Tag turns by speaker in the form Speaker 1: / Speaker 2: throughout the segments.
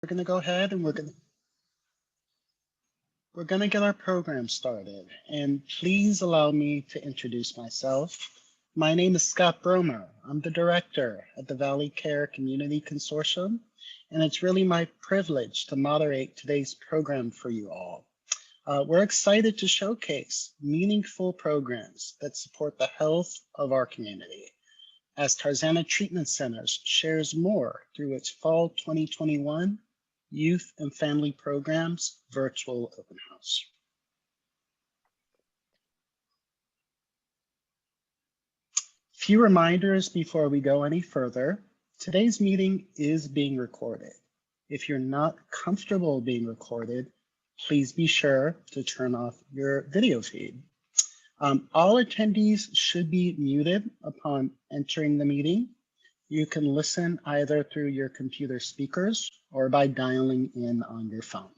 Speaker 1: We're going to go ahead and we're going to get our program started. And please allow me to introduce myself. My name is Scott Bromer. I'm the director at the Valley Care Community Consortium, and it's really my privilege to moderate today's program for you all. We're excited to showcase meaningful programs that support the health of our community as Tarzana Treatment Centers shares more through its fall 2021 Youth and Family Programs virtual open house. Few reminders before we go any further. Today's meeting is being recorded. If you're not comfortable being recorded, please be sure to turn off your video feed. All attendees should be muted upon entering the meeting. You can listen either through your computer speakers or by dialing in on your phone.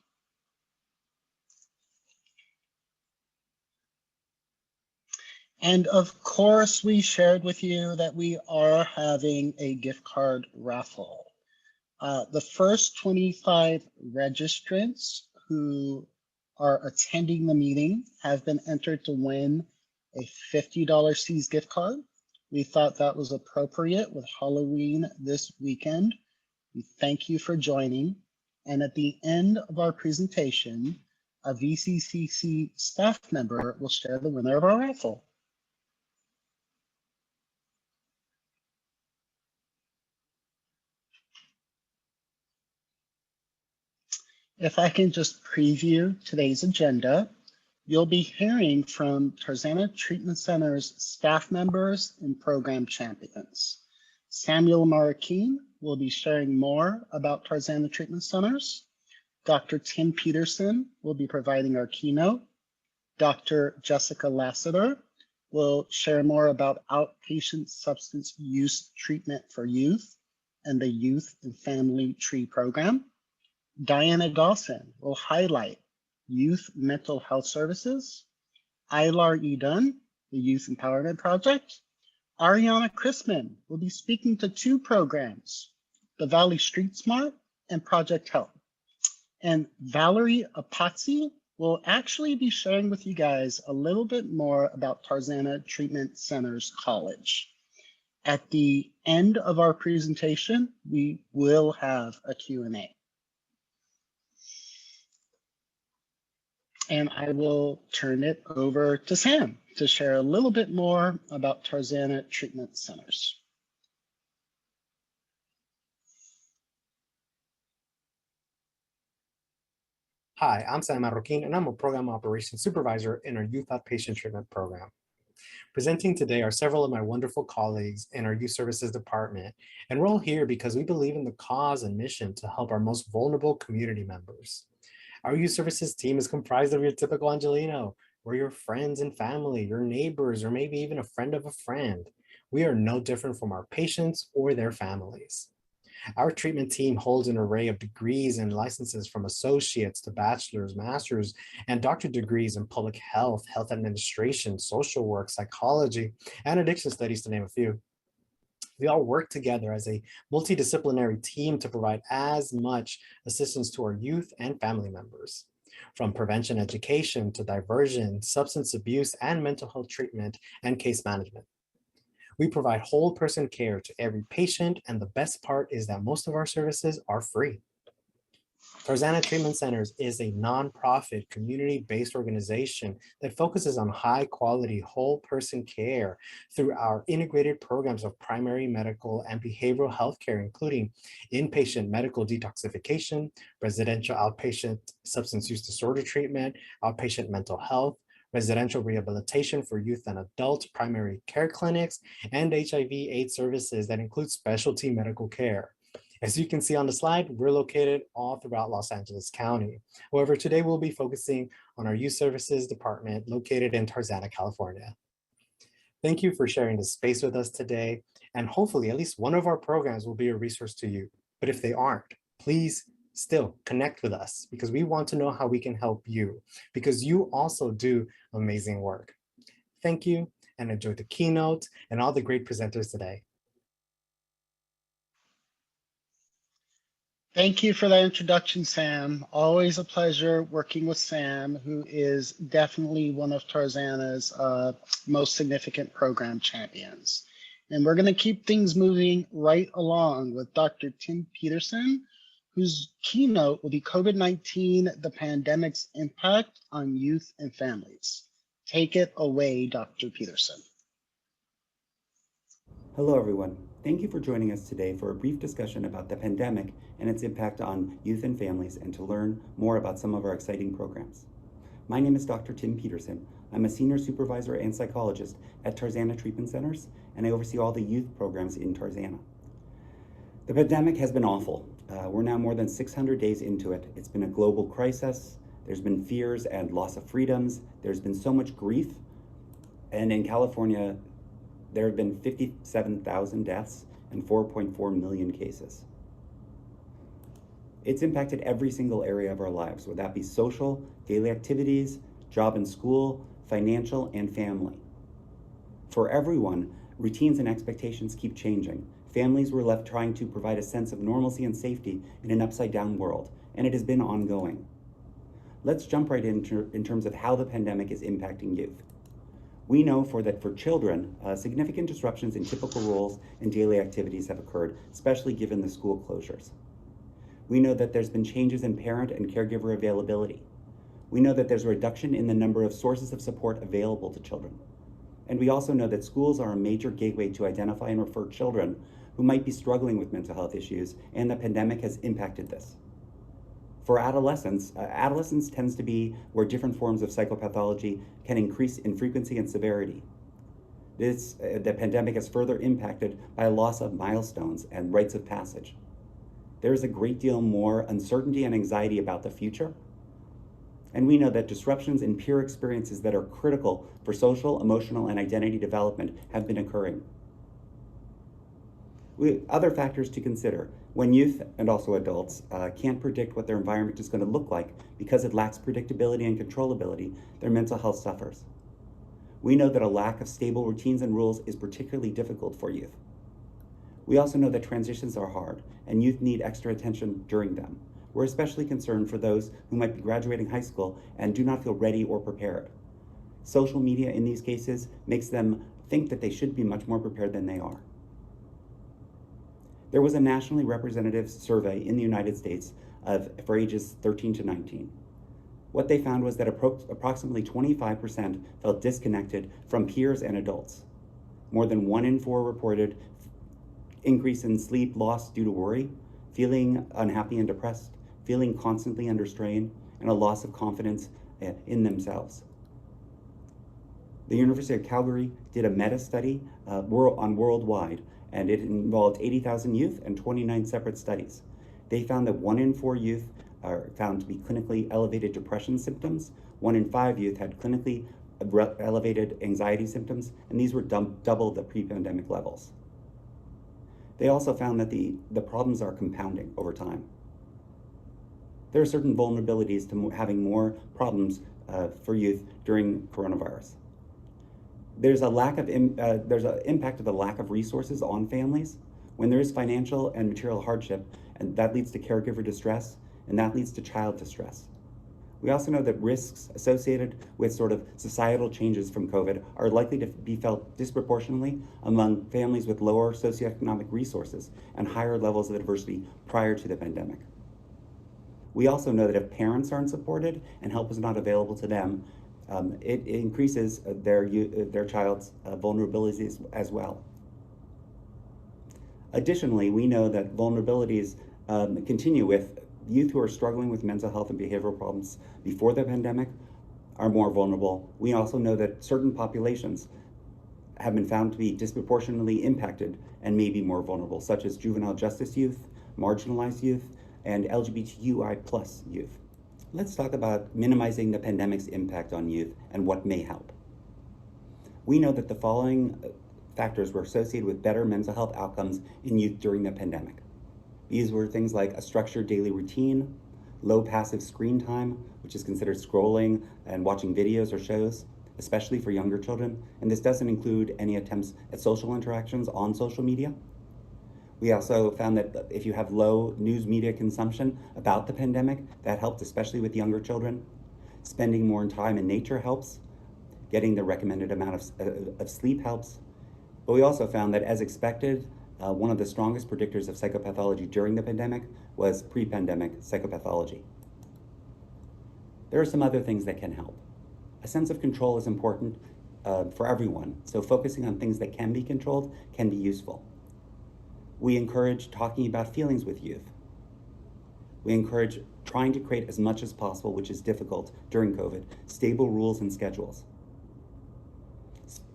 Speaker 1: And of course, we shared with you that we are having a gift card raffle. The first 25 registrants who are attending the meeting have been entered to win a $50 C's gift card. We thought that was appropriate with Halloween this weekend. We thank you for joining. And at the end of our presentation, a VCCC staff member will share the winner of our raffle. If I can just preview today's agenda, you'll be hearing from Tarzana Treatment Center's staff members and program champions. Samuel Marroquin will be sharing more about Tarzana Treatment Centers. Dr. Tim Peterson will be providing our keynote. Dr. Jessica Lassiter will share more about outpatient substance use treatment for youth and the Youth and Family Tree Program. Diana Dawson will highlight Youth Mental Health Services. Ilar E. Dunn, the Youth Empowerment Project. Ariana Chrisman will be speaking to two programs, the Valley Street Smart and Project Help. And Valerie Apazzi will actually be sharing with you guys a little bit more about Tarzana Treatment Centers College. At the end of our presentation, we will have a Q&A. And I will turn it over to Sam to share a little bit more about Tarzana Treatment Centers.
Speaker 2: Hi, I'm Sam Marroquin, and I'm a Program Operations Supervisor in our Youth Outpatient Treatment Program. Presenting today are several of my wonderful colleagues in our Youth Services Department, and we're all here because we believe in the cause and mission to help our most vulnerable community members. Our Youth Services team is comprised of your typical Angelino. We're your friends and family, your neighbors, or maybe even a friend of a friend. We are no different from our patients or their families. Our treatment team holds an array of degrees and licenses from associates to bachelor's, master's, and doctorate degrees in public health, health administration, social work, psychology, and addiction studies, to name a few. We all work together as a multidisciplinary team to provide as much assistance to our youth and family members. From prevention education to diversion, substance abuse, and mental health treatment and case management. We provide whole person care to every patient, and the best part is that most of our services are free. Tarzana Treatment Centers is a nonprofit, community-based organization that focuses on high-quality, whole-person care through our integrated programs of primary medical and behavioral health care, including inpatient medical detoxification, residential outpatient substance use disorder treatment, outpatient mental health, residential rehabilitation for youth and adults, primary care clinics, and HIV/AIDS services that include specialty medical care. As you can see on the slide, we're located all throughout Los Angeles County. However, today we'll be focusing on our Youth Services Department located in Tarzana, California. Thank you for sharing this space with us today, and hopefully at least one of our programs will be a resource to you. But if they aren't, please still connect with us because we want to know how we can help you because you also do amazing work. Thank you and enjoy the keynote and all the great presenters today.
Speaker 1: Thank you for that introduction, Sam. Always a pleasure working with Sam, who is definitely one of Tarzana's most significant program champions. And we're going to keep things moving right along with Dr. Tim Peterson, whose keynote will be COVID-19, the pandemic's impact on youth and families. Take it away, Dr. Peterson.
Speaker 3: Hello, everyone. Thank you for joining us today for a brief discussion about the pandemic and its impact on youth and families, and to learn more about some of our exciting programs. My name is Dr. Tim Peterson. I'm a senior supervisor and psychologist at Tarzana Treatment Centers, and I oversee all the youth programs in Tarzana. The pandemic has been awful. We're now more than 600 days into it. It's been a global crisis. There's been fears and loss of freedoms. There's been so much grief. And in California, there have been 57,000 deaths and 4.4 million cases. It's impacted every single area of our lives, whether that be social, daily activities, job and school, financial, and family. For everyone, routines and expectations keep changing. Families were left trying to provide a sense of normalcy and safety in an upside-down world, and it has been ongoing. Let's jump right in terms of how the pandemic is impacting youth. We know for children, significant disruptions in typical roles and daily activities have occurred, especially given the school closures. We know that there's been changes in parent and caregiver availability. We know that there's a reduction in the number of sources of support available to children. And we also know that schools are a major gateway to identify and refer children who might be struggling with mental health issues, and the pandemic has impacted this. For adolescents, adolescence tends to be where different forms of psychopathology can increase in frequency and severity. The pandemic is further impacted by a loss of milestones and rites of passage. There is a great deal more uncertainty and anxiety about the future. And we know that disruptions in peer experiences that are critical for social, emotional, and identity development have been occurring. Other factors to consider: when youth and also adults can't predict what their environment is going to look like because it lacks predictability and controllability, their mental health suffers. We know that a lack of stable routines and rules is particularly difficult for youth. We also know that transitions are hard and youth need extra attention during them. We're especially concerned for those who might be graduating high school and do not feel ready or prepared. Social media in these cases makes them think that they should be much more prepared than they are. There was a nationally representative survey in the United States for ages 13 to 19. What they found was that approximately 25% felt disconnected from peers and adults. More than 1 in 4 reported increase in sleep loss due to worry, feeling unhappy and depressed, feeling constantly under strain, and a loss of confidence in themselves. The University of Calgary did a meta-study on worldwide, and it involved 80,000 youth and 29 separate studies. They found that 1 in 4 youth are found to be clinically elevated depression symptoms, 1 in 5 youth had clinically elevated anxiety symptoms, and these were double the pre-pandemic levels. They also found that the problems are compounding over time. There are certain vulnerabilities to having more problems for youth during coronavirus. There's an impact of the lack of resources on families. When there is financial and material hardship, and that leads to caregiver distress, and that leads to child distress. We also know that risks associated with sort of societal changes from COVID are likely to be felt disproportionately among families with lower socioeconomic resources and higher levels of adversity prior to the pandemic. We also know that if parents aren't supported and help is not available to them, it increases their child's vulnerabilities as well. Additionally, we know that vulnerabilities continue with youth who are struggling with mental health and behavioral problems before the pandemic are more vulnerable. We also know that certain populations have been found to be disproportionately impacted and may be more vulnerable, such as juvenile justice youth, marginalized youth, and LGBTQI+ youth. Let's talk about minimizing the pandemic's impact on youth and what may help. We know that the following factors were associated with better mental health outcomes in youth during the pandemic. These were things like a structured daily routine, low passive screen time, which is considered scrolling and watching videos or shows, especially for younger children. And this doesn't include any attempts at social interactions on social media. We also found that if you have low news media consumption about the pandemic, that helped, especially with younger children. Spending more time in nature helps. Getting the recommended amount of sleep helps. But we also found that, as expected, one of the strongest predictors of psychopathology during the pandemic was pre-pandemic psychopathology. There are some other things that can help. A sense of control is important for everyone, so focusing on things that can be controlled can be useful. We encourage talking about feelings with youth. We encourage trying to create as much as possible, which is difficult during COVID, stable rules and schedules.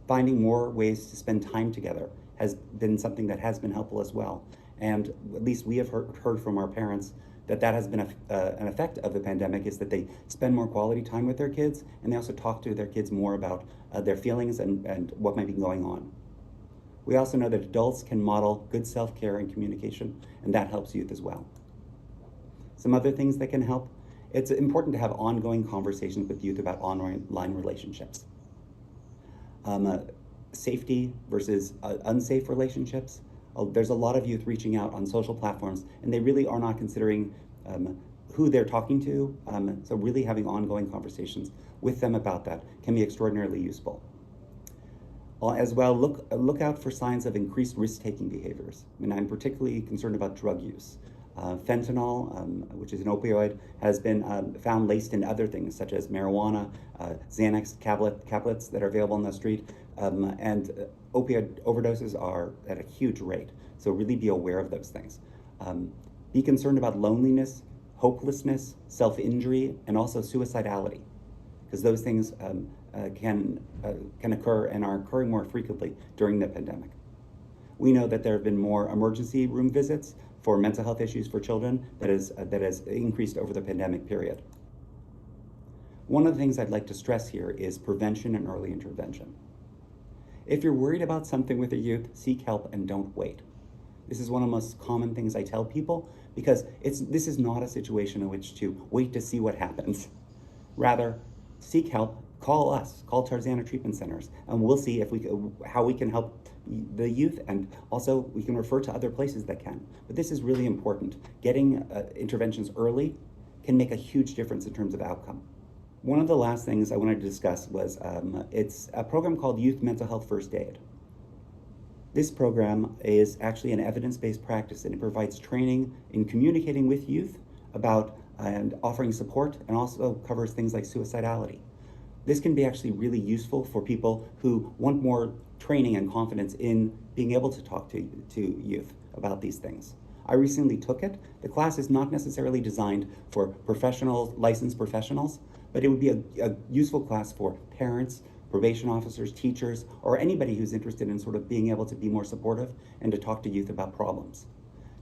Speaker 3: Finding more ways to spend time together has been something that has been helpful as well. And at least we have heard from our parents that has been an effect of the pandemic, is that they spend more quality time with their kids, and they also talk to their kids more about their feelings and what might be going on. We also know that adults can model good self-care and communication, and that helps youth as well. Some other things that can help: it's important to have ongoing conversations with youth about online relationships. Safety versus unsafe relationships. There's a lot of youth reaching out on social platforms, and they really are not considering who they're talking to. So really having ongoing conversations with them about that can be extraordinarily useful. As well, look out for signs of increased risk-taking behaviors. I mean, I'm particularly concerned about drug use. Fentanyl, which is an opioid, has been found laced in other things such as marijuana, Xanax tablets that are available on the street, and opioid overdoses are at a huge rate. So really be aware of those things. Be concerned about loneliness, hopelessness, self-injury, and also suicidality, because those things can occur and are occurring more frequently during the pandemic. We know that there have been more emergency room visits for mental health issues for children that has increased over the pandemic period. One of the things I'd like to stress here is prevention and early intervention. If you're worried about something with a youth, seek help and don't wait. This is one of the most common things I tell people, because this is not a situation in which to wait to see what happens. Rather, seek help, call us, call Tarzana treatment centers, and we'll see how we can help the youth, and also we can refer to other places that can. But this is really important. Getting interventions early can make a huge difference in terms of outcome. One of the last things I wanted to discuss was it's a program called Youth Mental Health First Aid. This program is actually an evidence-based practice, and it provides training in communicating with youth about and offering support, and also covers things like suicidality. This can be actually really useful for people who want more training and confidence in being able to talk to youth about these things. I recently took it. The class is not necessarily designed for professionals, licensed professionals, but it would be a useful class for parents, probation officers, teachers, or anybody who's interested in sort of being able to be more supportive and to talk to youth about problems.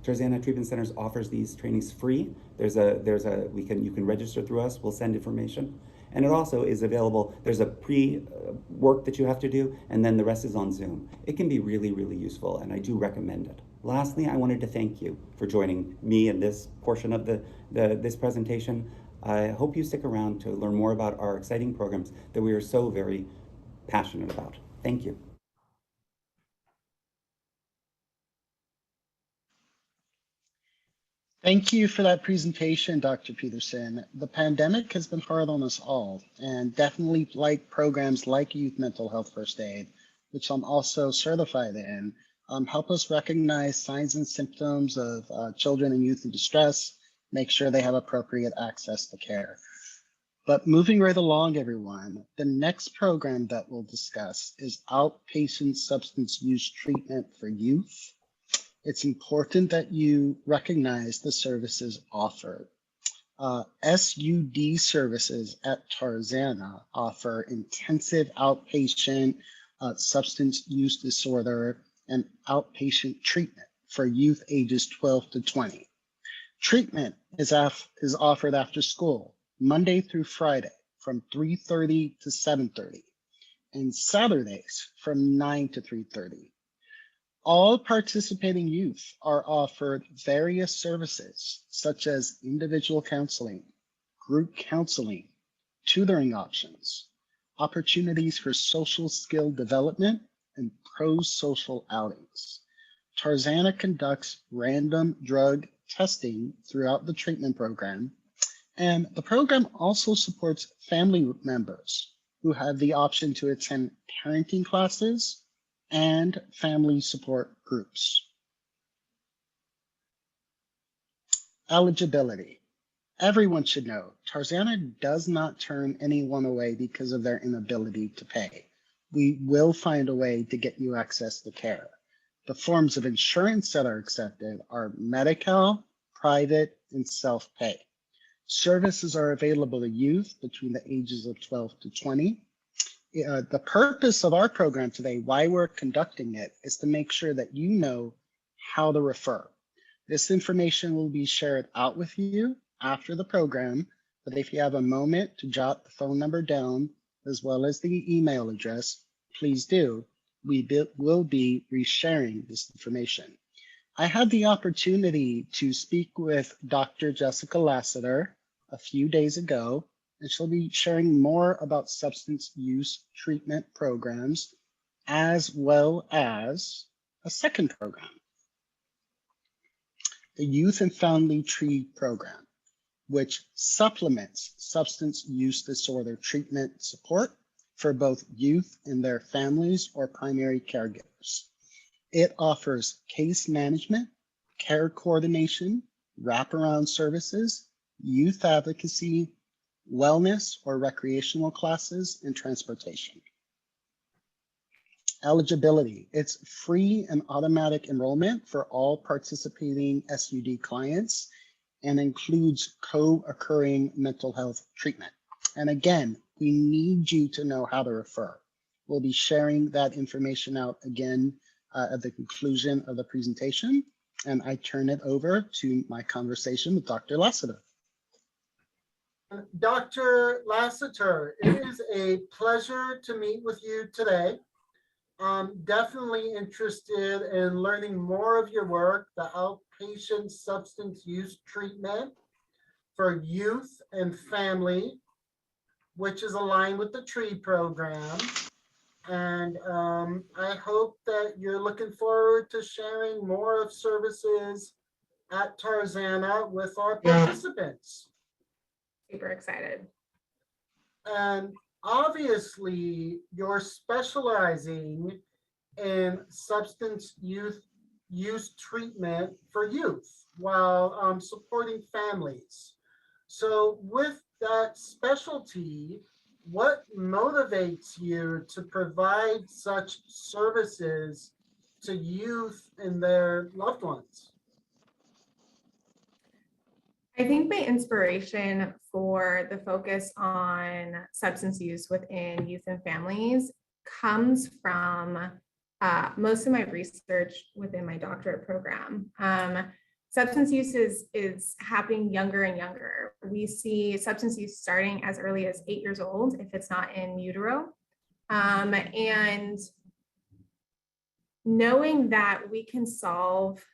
Speaker 3: Tarzana Treatment Centers offers these trainings free. You can register through us. We'll send information. And it also is available. There's a pre-work that you have to do, and then the rest is on Zoom. It can be really, really useful, and I do recommend it. Lastly, I wanted to thank you for joining me in this portion of this presentation. I hope you stick around to learn more about our exciting programs that we are so very passionate about. Thank you.
Speaker 1: Thank you for that presentation, Dr. Peterson. The pandemic has been hard on us all, and definitely programs like Youth Mental Health First Aid, which I'm also certified in, help us recognize signs and symptoms of children and youth in distress, make sure they have appropriate access to care. But moving right along, everyone, the next program that we'll discuss is Outpatient Substance Use Treatment for Youth. It's important that you recognize the services offered. SUD services at Tarzana offer intensive outpatient substance use disorder and outpatient treatment for youth ages 12 to 20. Treatment is offered after school, Monday through Friday from 3:30 to 7:30, and Saturdays from 9 to 3:30. All participating youth are offered various services such as individual counseling, group counseling, tutoring options, opportunities for social skill development, and pro-social outings. Tarzana conducts random drug testing throughout the treatment program, and the program also supports family members who have the option to attend parenting classes and family support groups. Eligibility. Everyone should know Tarzana does not turn anyone away because of their inability to pay. We will find a way to get you access to care. The forms of insurance that are accepted are Medi-Cal, private, and self-pay. Services are available to youth between the ages of 12 to 20. The purpose of our program today, why we're conducting it, is to make sure that you know how to refer. This information will be shared out with you after the program, but if you have a moment to jot the phone number down, as well as the email address, please do. We will be resharing this information. I had the opportunity to speak with Dr. Jessica Lassiter a few days ago, and she'll be sharing more about substance use treatment programs, as well as a second program, the Youth and Family Tree Program, which supplements substance use disorder treatment support for both youth and their families or primary caregivers. It offers case management, care coordination, wraparound services, youth advocacy, wellness or recreational classes, and transportation. Eligibility. It's free and automatic enrollment for all participating SUD clients and includes co-occurring mental health treatment. And again, we need you to know how to refer. We'll be sharing that information out again at the conclusion of the presentation, and I turn it over to my conversation with Dr. Lassiter.
Speaker 4: Dr. Lassiter, it is a pleasure to meet with you today. I'm definitely interested in learning more of your work, the outpatient substance use treatment for youth and family, which is aligned with the TREE program. And I hope that you're looking forward to sharing more of services at Tarzana with our participants.
Speaker 5: Super excited.
Speaker 4: And obviously, you're specializing in substance use treatment for youth while supporting families. So with that specialty, what motivates you to provide such services to youth and their loved ones?
Speaker 5: I think my inspiration for the focus on substance use within youth and families comes from most of my research within my doctorate program. Substance use is happening younger and younger. We see substance use starting as early as 8 years old, if it's not in utero. And knowing that we can solve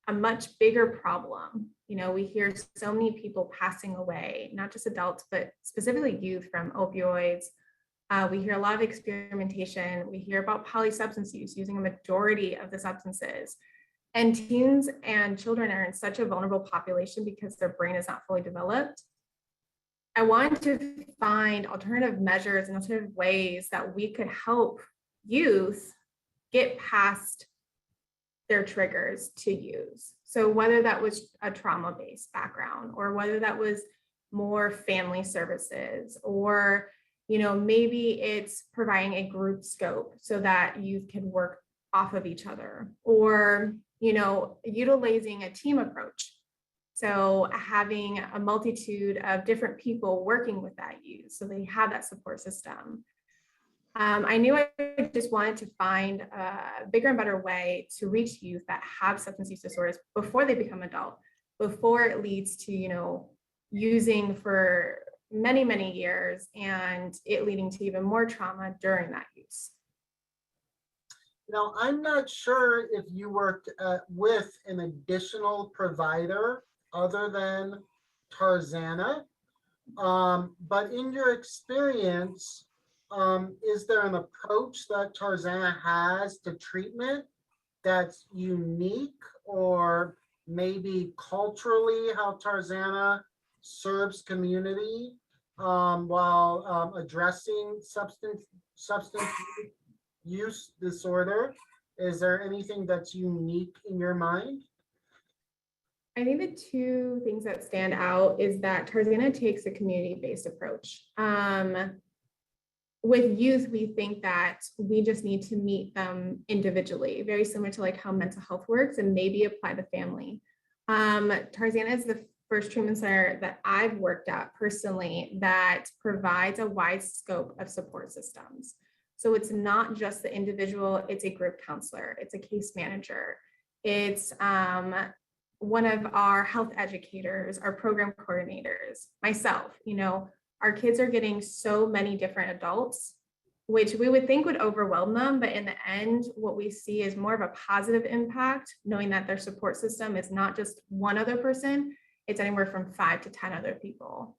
Speaker 5: a much bigger problem. You know, we hear so many people passing away, not just adults, but specifically youth from opioids. We hear a lot of experimentation. We hear about polysubstance use, using a majority of the substances. And teens and children are in such a vulnerable population because their brain is not fully developed. I wanted to find alternative measures and alternative ways that we could help youth get past their triggers to use. So whether that was a trauma-based background, or whether that was more family services, or maybe it's providing a group scope so that youth can work off of each other, or utilizing a team approach. So having a multitude of different people working with that youth so they have that support system. I knew I just wanted to find a bigger and better way to reach youth that have substance use disorders before they become adult, before it leads to, using for many, many years and it leading to even more trauma during that use.
Speaker 4: Now, I'm not sure if you worked with an additional provider other than Tarzana, but in your experience, is there an approach that Tarzana has to treatment that's unique, or maybe culturally how Tarzana serves community while addressing substance use disorder? Is there anything that's unique in your mind?
Speaker 5: I think the two things that stand out is that Tarzana takes a community-based approach. With youth, we think that we just need to meet them individually, very similar to like how mental health works, and maybe apply the family. Tarzana is the first treatment center that I've worked at personally that provides a wide scope of support systems. So it's not just the individual, it's a group counselor, it's a case manager, it's one of our health educators, our program coordinators, myself. Our kids are getting so many different adults, which we would think would overwhelm them. But in the end, what we see is more of a positive impact, knowing that their support system is not just one other person, it's anywhere from 5 to 10 other people.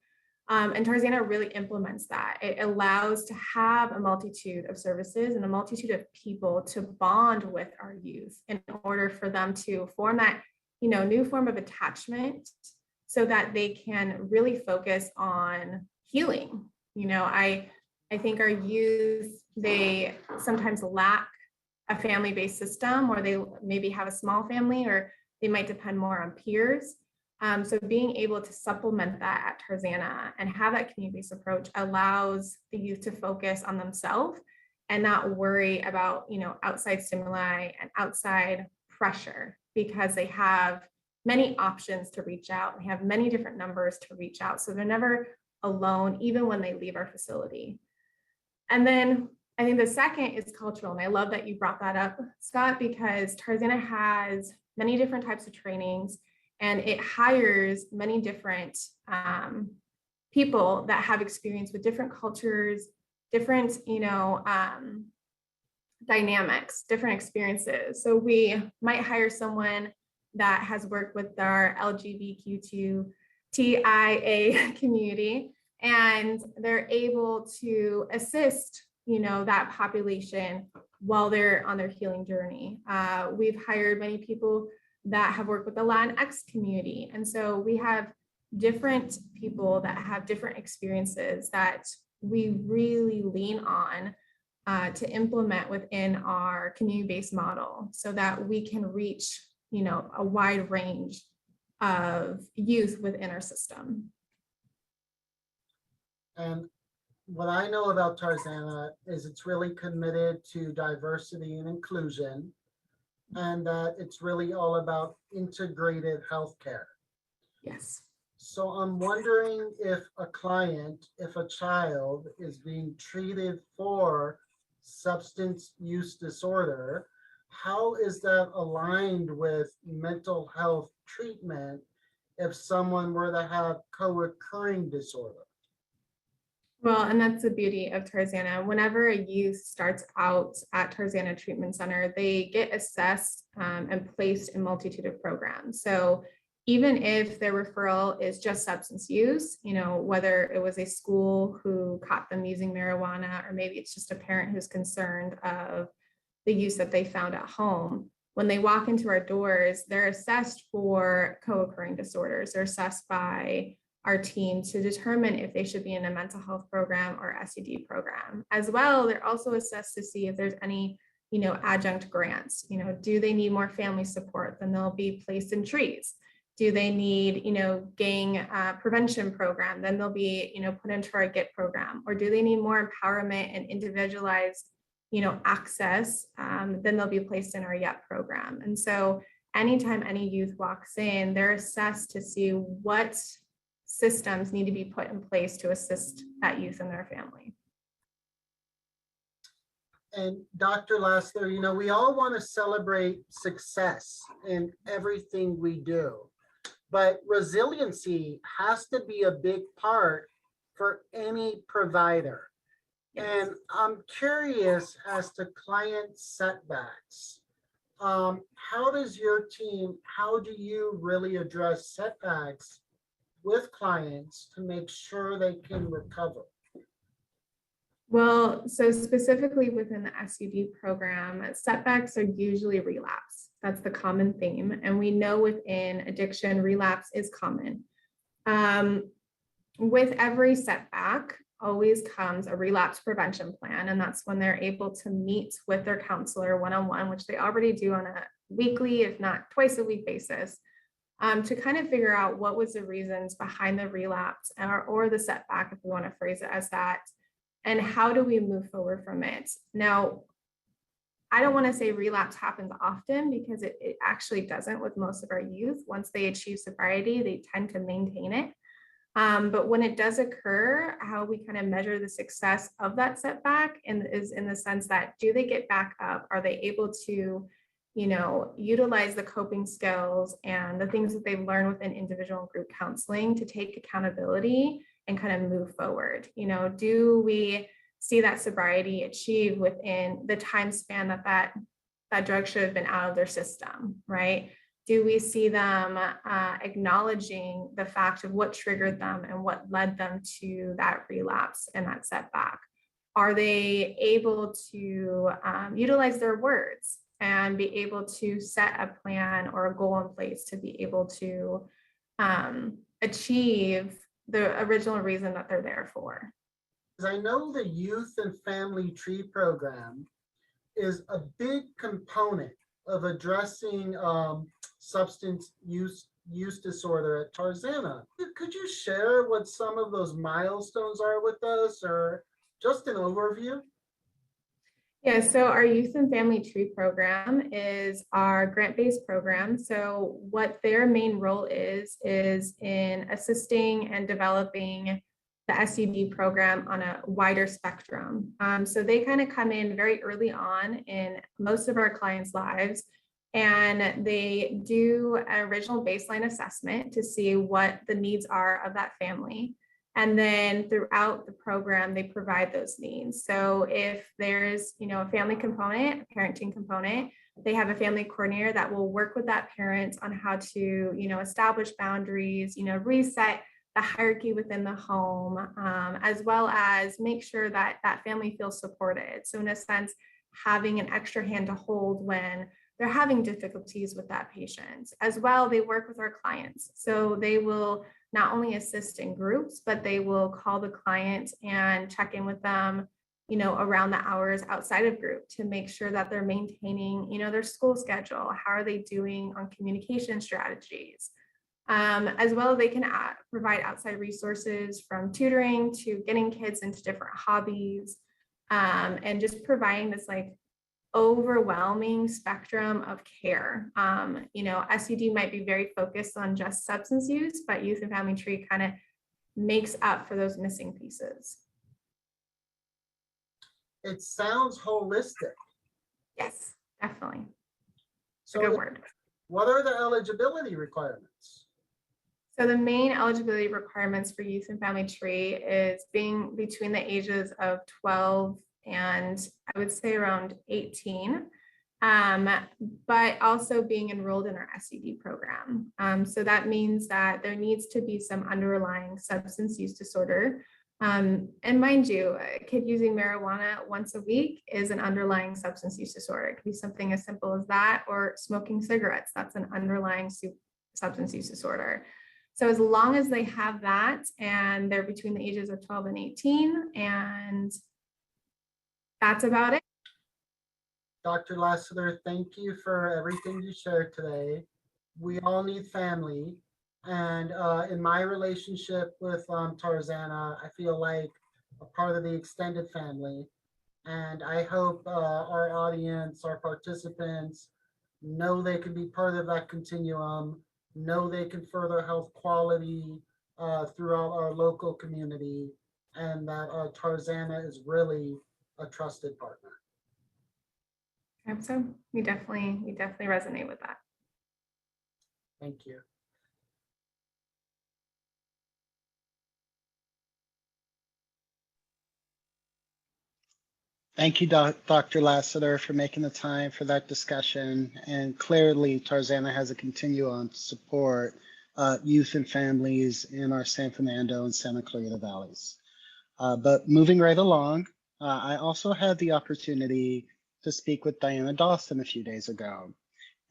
Speaker 5: And Tarzana really implements that. It allows to have a multitude of services and a multitude of people to bond with our youth in order for them to form that, new form of attachment so that they can really focus on healing. I think our youth, they sometimes lack a family-based system, or they maybe have a small family, or they might depend more on peers. So being able to supplement that at Tarzana and have that community-based approach allows the youth to focus on themselves and not worry about, outside stimuli and outside pressure, because they have many options to reach out. They have many different numbers to reach out. So they're never alone, even when they leave our facility. And then I think the second is cultural. And I love that you brought that up, Scott, because Tarzana has many different types of trainings, and it hires many different people that have experience with different cultures, different, dynamics, different experiences. So we might hire someone that has worked with our LGBTQIA community, and they're able to assist, that population while they're on their healing journey. We've hired many people that have worked with the Latinx community. And so we have different people that have different experiences that we really lean on to implement within our community-based model so that we can reach, a wide range of youth within our system.
Speaker 4: And what I know about Tarzana is it's really committed to diversity and inclusion, and that it's really all about integrated healthcare.
Speaker 5: Yes.
Speaker 4: So I'm wondering if a child is being treated for substance use disorder, how is that aligned with mental health treatment if someone were to have co-occurring disorder?
Speaker 5: Well, and that's the beauty of Tarzana. Whenever a youth starts out at Tarzana Treatment Center, they get assessed and placed in multitude of programs. So even if their referral is just substance use, whether it was a school who caught them using marijuana, or maybe it's just a parent who's concerned of the use that they found at home, when they walk into our doors, they're assessed for co-occurring disorders. They're assessed by our team to determine if they should be in a mental health program or SED program. As well, they're also assessed to see if there's any, adjunct grants. Do they need more family support? Then they'll be placed in trees. Do they need, gang prevention program? Then they'll be, put into our GET program. Or do they need more empowerment and individualized, access? Then they'll be placed in our YET program. And so anytime any youth walks in, they're assessed to see what systems need to be put in place to assist that youth and their family.
Speaker 4: And Dr. Lassler, we all want to celebrate success in everything we do, but resiliency has to be a big part for any provider.
Speaker 5: Yes.
Speaker 4: And I'm curious as to client setbacks. How do you really address setbacks with clients to make sure they can recover?
Speaker 5: Well, so specifically within the SUD program, setbacks are usually relapse. That's the common theme. And we know within addiction, relapse is common. With every setback always comes a relapse prevention plan. And that's when they're able to meet with their counselor one-on-one, which they already do on a weekly, if not twice a week basis, to kind of figure out what was the reasons behind the relapse or the setback, if we want to phrase it as that, and how do we move forward from it. Now, I don't want to say relapse happens often because it actually doesn't with most of our youth. Once they achieve sobriety, they tend to maintain it. But when it does occur, how we kind of measure the success of that setback is in the sense that, do they get back up? Are they able to, utilize the coping skills and the things that they've learned within individual and group counseling to take accountability and kind of move forward? Do we see that sobriety achieved within the time span that drug should have been out of their system, right? Do we see them acknowledging the fact of what triggered them and what led them to that relapse and that setback? Are they able to utilize their words and be able to set a plan or a goal in place to be able to achieve the original reason that they're there for?
Speaker 4: I know the Youth and Family Tree Program is a big component of addressing substance use disorder at Tarzana. Could you share what some of those milestones are with us, or just an overview?
Speaker 5: Yeah, so our Youth and Family Tree Program is our grant-based program. So what their main role is in assisting and developing the SUD program on a wider spectrum. So they kind of come in very early on in most of our clients' lives, and they do an original baseline assessment to see what the needs are of that family. And then throughout the program, they provide those needs. So if there's, a family component, a parenting component, they have a family coordinator that will work with that parent on how to, establish boundaries, reset the hierarchy within the home, as well as make sure that that family feels supported. So in a sense, having an extra hand to hold when they're having difficulties with that patient. As well, they work with our clients. So they will not only assist in groups, but they will call the client and check in with them, around the hours outside of group to make sure that they're maintaining, their school schedule. How are they doing on communication strategies? As well, they can provide outside resources from tutoring to getting kids into different hobbies, and just providing this overwhelming spectrum of care. SUD might be very focused on just substance use, but Youth and Family Tree kind of makes up for those missing pieces.
Speaker 4: It sounds holistic.
Speaker 5: Yes, definitely.
Speaker 4: So
Speaker 5: Good word.
Speaker 4: What are the eligibility requirements?
Speaker 5: So the main eligibility requirements for Youth and Family Tree is being between the ages of 12 and I would say around 18, but also being enrolled in our SUD program. So that means that there needs to be some underlying substance use disorder. And mind you, a kid using marijuana once a week is an underlying substance use disorder. It could be something as simple as that, or smoking cigarettes. That's an underlying substance use disorder. So as long as they have that and they're between the ages of 12 and 18, and that's about it.
Speaker 4: Dr. Lassiter, thank you for everything you shared today. We all need family. And in my relationship with Tarzana, I feel like a part of the extended family. And I hope our audience, our participants, know they can be part of that continuum, know they can further health quality throughout our local community, and that Tarzana is really a trusted partner.
Speaker 5: So we definitely resonate with that.
Speaker 4: Thank you.
Speaker 1: Thank you, Dr. Lassiter, for making the time for that discussion. And clearly, Tarzana has a continuum to support youth and families in our San Fernando and Santa Clarita valleys. But moving right along, I also had the opportunity to speak with Diana Dawson a few days ago.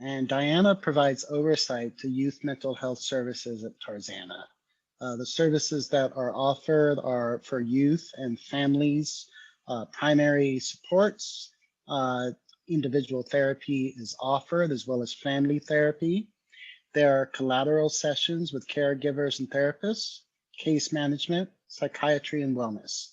Speaker 1: And Diana provides oversight to youth mental health services at Tarzana. The services that are offered are for youth and families, primary supports, individual therapy is offered as well as family therapy. There are collateral sessions with caregivers and therapists, case management, psychiatry, and wellness.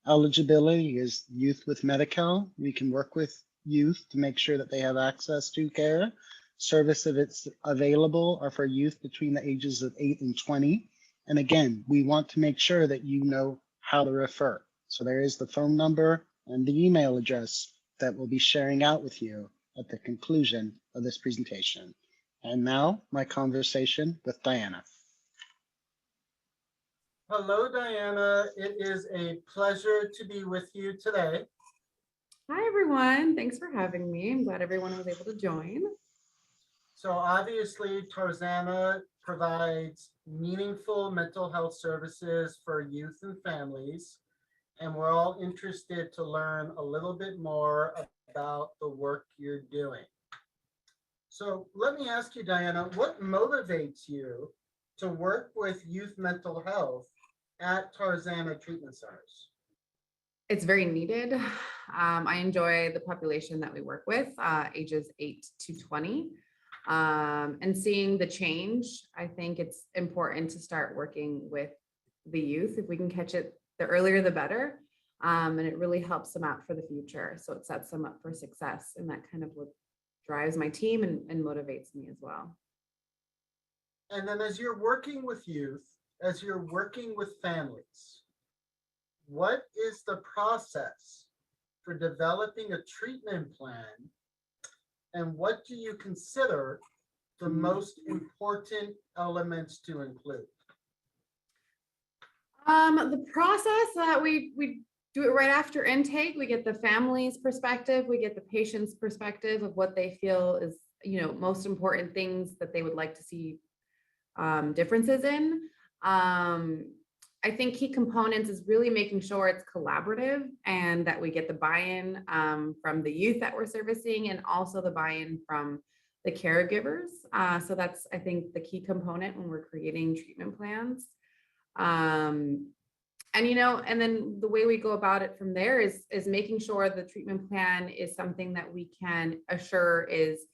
Speaker 1: Eligibility is youth with Medi-Cal. We can work with youth to make sure that they have access to care. Service if it's available are for youth between the ages of 8 and 20. And again, we want to make sure that you know how to refer. So there is the phone number and the email address that we'll be sharing out with you at the conclusion of this presentation. And now my conversation with Diana.
Speaker 4: Hello, Diana. It is a pleasure to be with you today.
Speaker 6: Hi, everyone. Thanks for having me. I'm glad everyone was able to join.
Speaker 4: So obviously, Tarzana provides meaningful mental health services for youth and families, and we're all interested to learn a little bit more about the work you're doing. So let me ask you, Diana, what motivates you to work with youth mental health at Tarzana treatment centers?
Speaker 6: It's very needed. I enjoy the population that we work with, ages 8 to 20. And seeing the change, I think it's important to start working with the youth. If we can catch it, the earlier the better. And it really helps them out for the future. So it sets them up for success. And that kind of what drives my team and motivates me as well.
Speaker 4: And then as you're working with youth, as you're working with families, what is the process for developing a treatment plan? And what do you consider the most important elements to include?
Speaker 6: The process that we do it right after intake. We get the family's perspective, we get the patient's perspective of what they feel is, most important things that they would like to see differences in. I think key components is really making sure it's collaborative and that we get the buy-in from the youth that we're servicing and also the buy-in from the caregivers. So that's, I think, the key component when we're creating treatment plans. And then the way we go about it from there is making sure the treatment plan is something that we can assure is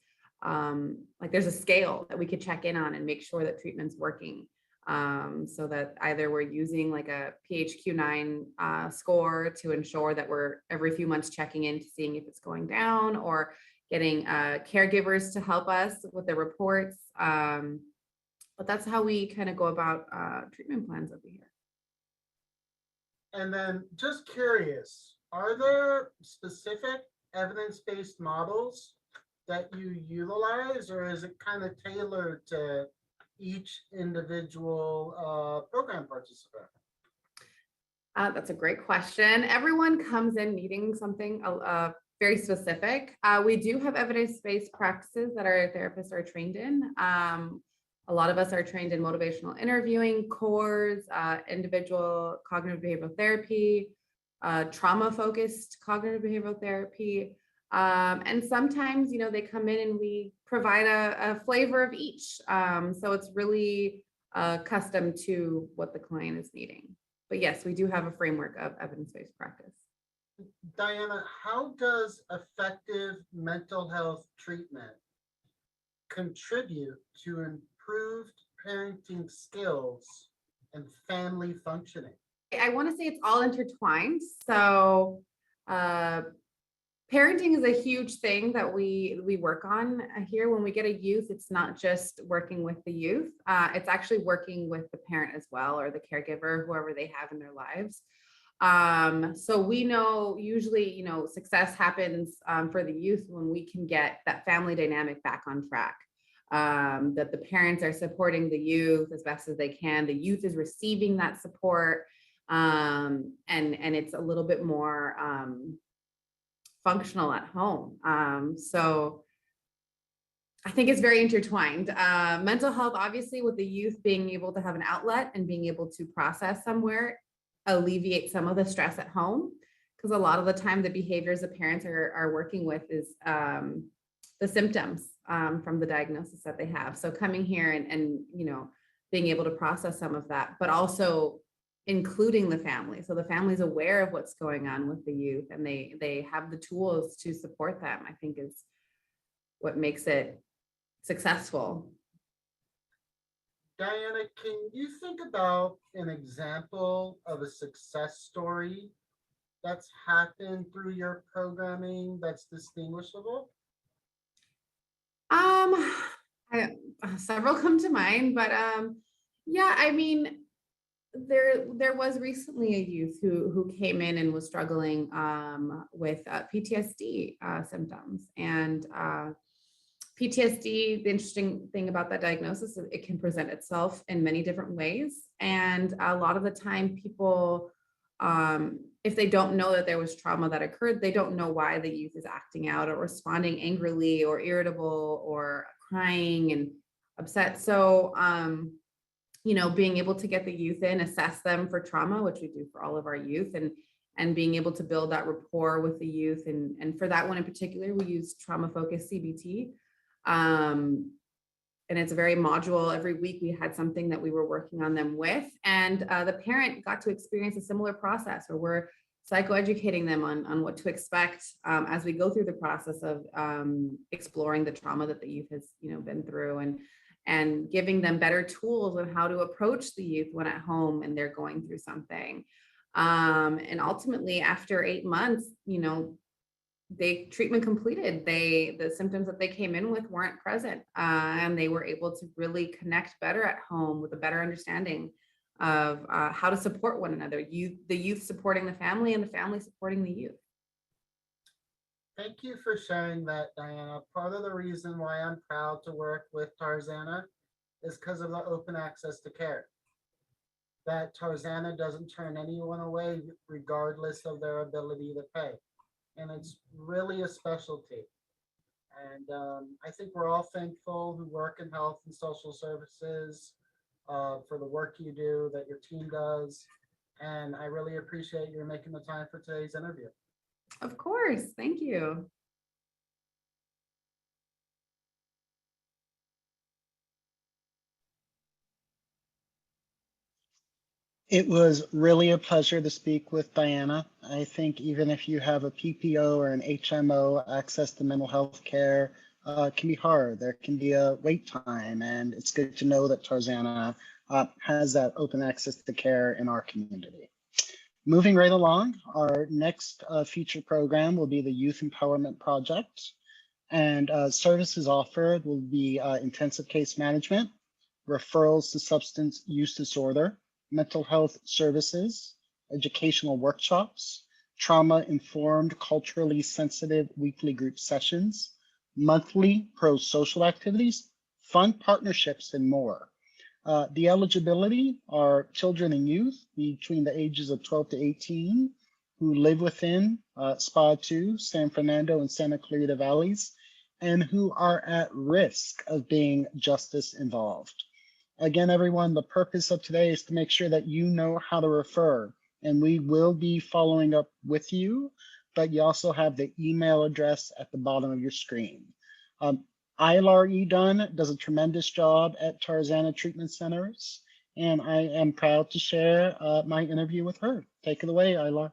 Speaker 6: like there's a scale that we could check in on and make sure that treatment's working. So that either we're using like a PHQ-9 score to ensure that we're every few months checking in to seeing if it's going down, or getting caregivers to help us with the reports. But that's how we kind of go about treatment plans over here.
Speaker 4: And then just curious, are there specific evidence-based models that you utilize, or is it kind of tailored to each individual program participant?
Speaker 6: That's a great question. Everyone comes in needing something very specific. We do have evidence-based practices that our therapists are trained in. A lot of us are trained in motivational interviewing, CORES, individual cognitive behavioral therapy, trauma-focused cognitive behavioral therapy. And sometimes, they come in and we provide a flavor of each. So it's really custom to what the client is needing. But yes, we do have a framework of evidence-based practice.
Speaker 4: Diana, how does effective mental health treatment contribute to improved parenting skills and family functioning?
Speaker 6: I want to say it's all intertwined. So parenting is a huge thing that we work on here. When we get a youth, it's not just working with the youth. It's actually working with the parent as well, or the caregiver, whoever they have in their lives. So we know usually, success happens for the youth when we can get that family dynamic back on track. That the parents are supporting the youth as best as they can. The youth is receiving that support, and it's a little bit more functional at home. So I think it's very intertwined. Mental health, obviously, with the youth being able to have an outlet and being able to process somewhere, alleviate some of the stress at home. because a lot of the time the behaviors the parents are working with is the symptoms from the diagnosis that they have. So coming here and being able to process some of that, but also including the family. So the family's aware of what's going on with the youth, and they have the tools to support them, I think is what makes it successful.
Speaker 4: Diana, can you think about an example of a success story that's happened through your programming that's distinguishable?
Speaker 6: Several come to mind, but yeah, I mean, there was recently a youth who came in and was struggling with PTSD symptoms, and PTSD, the interesting thing about that diagnosis is it can present itself in many different ways. And a lot of the time people, if they don't know that there was trauma that occurred, they don't know why the youth is acting out or responding angrily or irritable or crying and upset. So, being able to get the youth in, assess them for trauma, which we do for all of our youth, and being able to build that rapport with the youth. And for that one in particular, we use trauma-focused CBT. And it's a very modular. Every week we had something that we were working on them with, and the parent got to experience a similar process where we're psychoeducating them on what to expect as we go through the process of exploring the trauma that the youth has been through, and giving them better tools on how to approach the youth when at home and they're going through something. And ultimately after 8 months, they treatment completed. The symptoms that they came in with weren't present, and they were able to really connect better at home with a better understanding of how to support one another. The youth supporting the family and the family supporting the youth.
Speaker 4: Thank you for sharing that, Diana. Part of the reason why I'm proud to work with Tarzana is because of the open access to care. That Tarzana doesn't turn anyone away regardless of their ability to pay. And it's really a specialty. And I think we're all thankful who work in health and social services for the work you do, that your team does. And I really appreciate you making the time for today's interview.
Speaker 6: Of course, thank you.
Speaker 1: It was really a pleasure to speak with Diana. I think even if you have a PPO or an HMO, access to mental health care can be hard. There can be a wait time, and it's good to know that Tarzana has that open access to care in our community. Moving right along, our next feature program will be the Youth Empowerment Project, and services offered will be intensive case management, referrals to substance use disorder, mental health services, educational workshops, trauma-informed, culturally sensitive weekly group sessions, monthly pro-social activities, fun partnerships, and more. The eligibility are children and youth between the ages of 12 to 18 who live within SPA 2, San Fernando and Santa Clarita Valleys, and who are at risk of being justice involved. Again, everyone, the purpose of today is to make sure that you know how to refer, and we will be following up with you, but you also have the email address at the bottom of your screen. Ilar Edun does a tremendous job at Tarzana Treatment Centers, and I am proud to share my interview with her. Take it away, Ilar.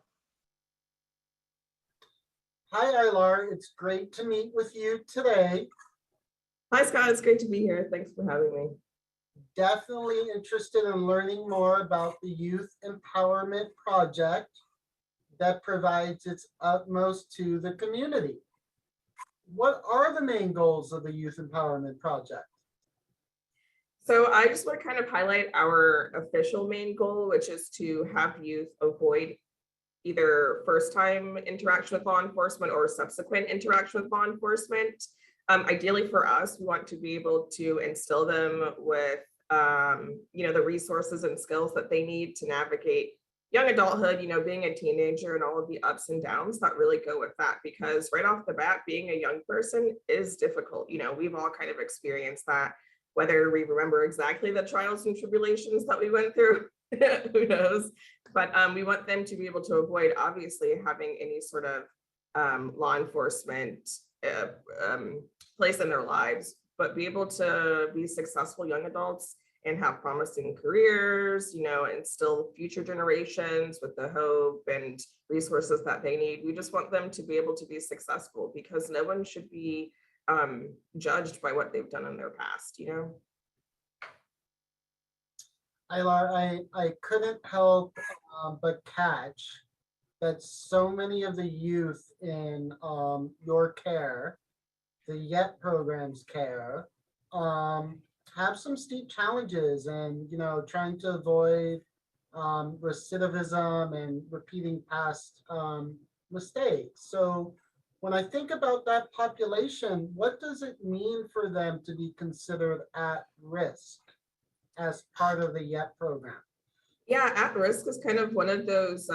Speaker 4: Hi, Ilar. It's great to meet with you today.
Speaker 7: Hi, Scott. It's great to be here. Thanks for having me.
Speaker 4: Definitely interested in learning more about the Youth Empowerment Project that provides its utmost to the community. What are the main goals of the Youth Empowerment Project?
Speaker 7: So I just want to kind of highlight our official main goal, which is to have youth avoid either first-time interaction with law enforcement or subsequent interaction with law enforcement. Ideally for us, we want to be able to instill them with the resources and skills that they need to navigate young adulthood, being a teenager and all of the ups and downs that really go with that, because right off the bat, being a young person is difficult. We've all kind of experienced that, whether we remember exactly the trials and tribulations that we went through Who knows? But we want them to be able to avoid, obviously, having any sort of law enforcement place in their lives, but be able to be successful young adults and have promising careers, you know, and still future generations with the hope and resources that they need. We just want them to be able to be successful, because no one should be judged by what they've done in their past, you know?
Speaker 4: I couldn't help but catch that so many of the youth in your care, the YET program's care, have some steep challenges, and you know, trying to avoid recidivism and repeating past mistakes. So when I think about that population, what does it mean for them to be considered at risk as part of the YET program?
Speaker 7: Yeah, at risk is kind of one of those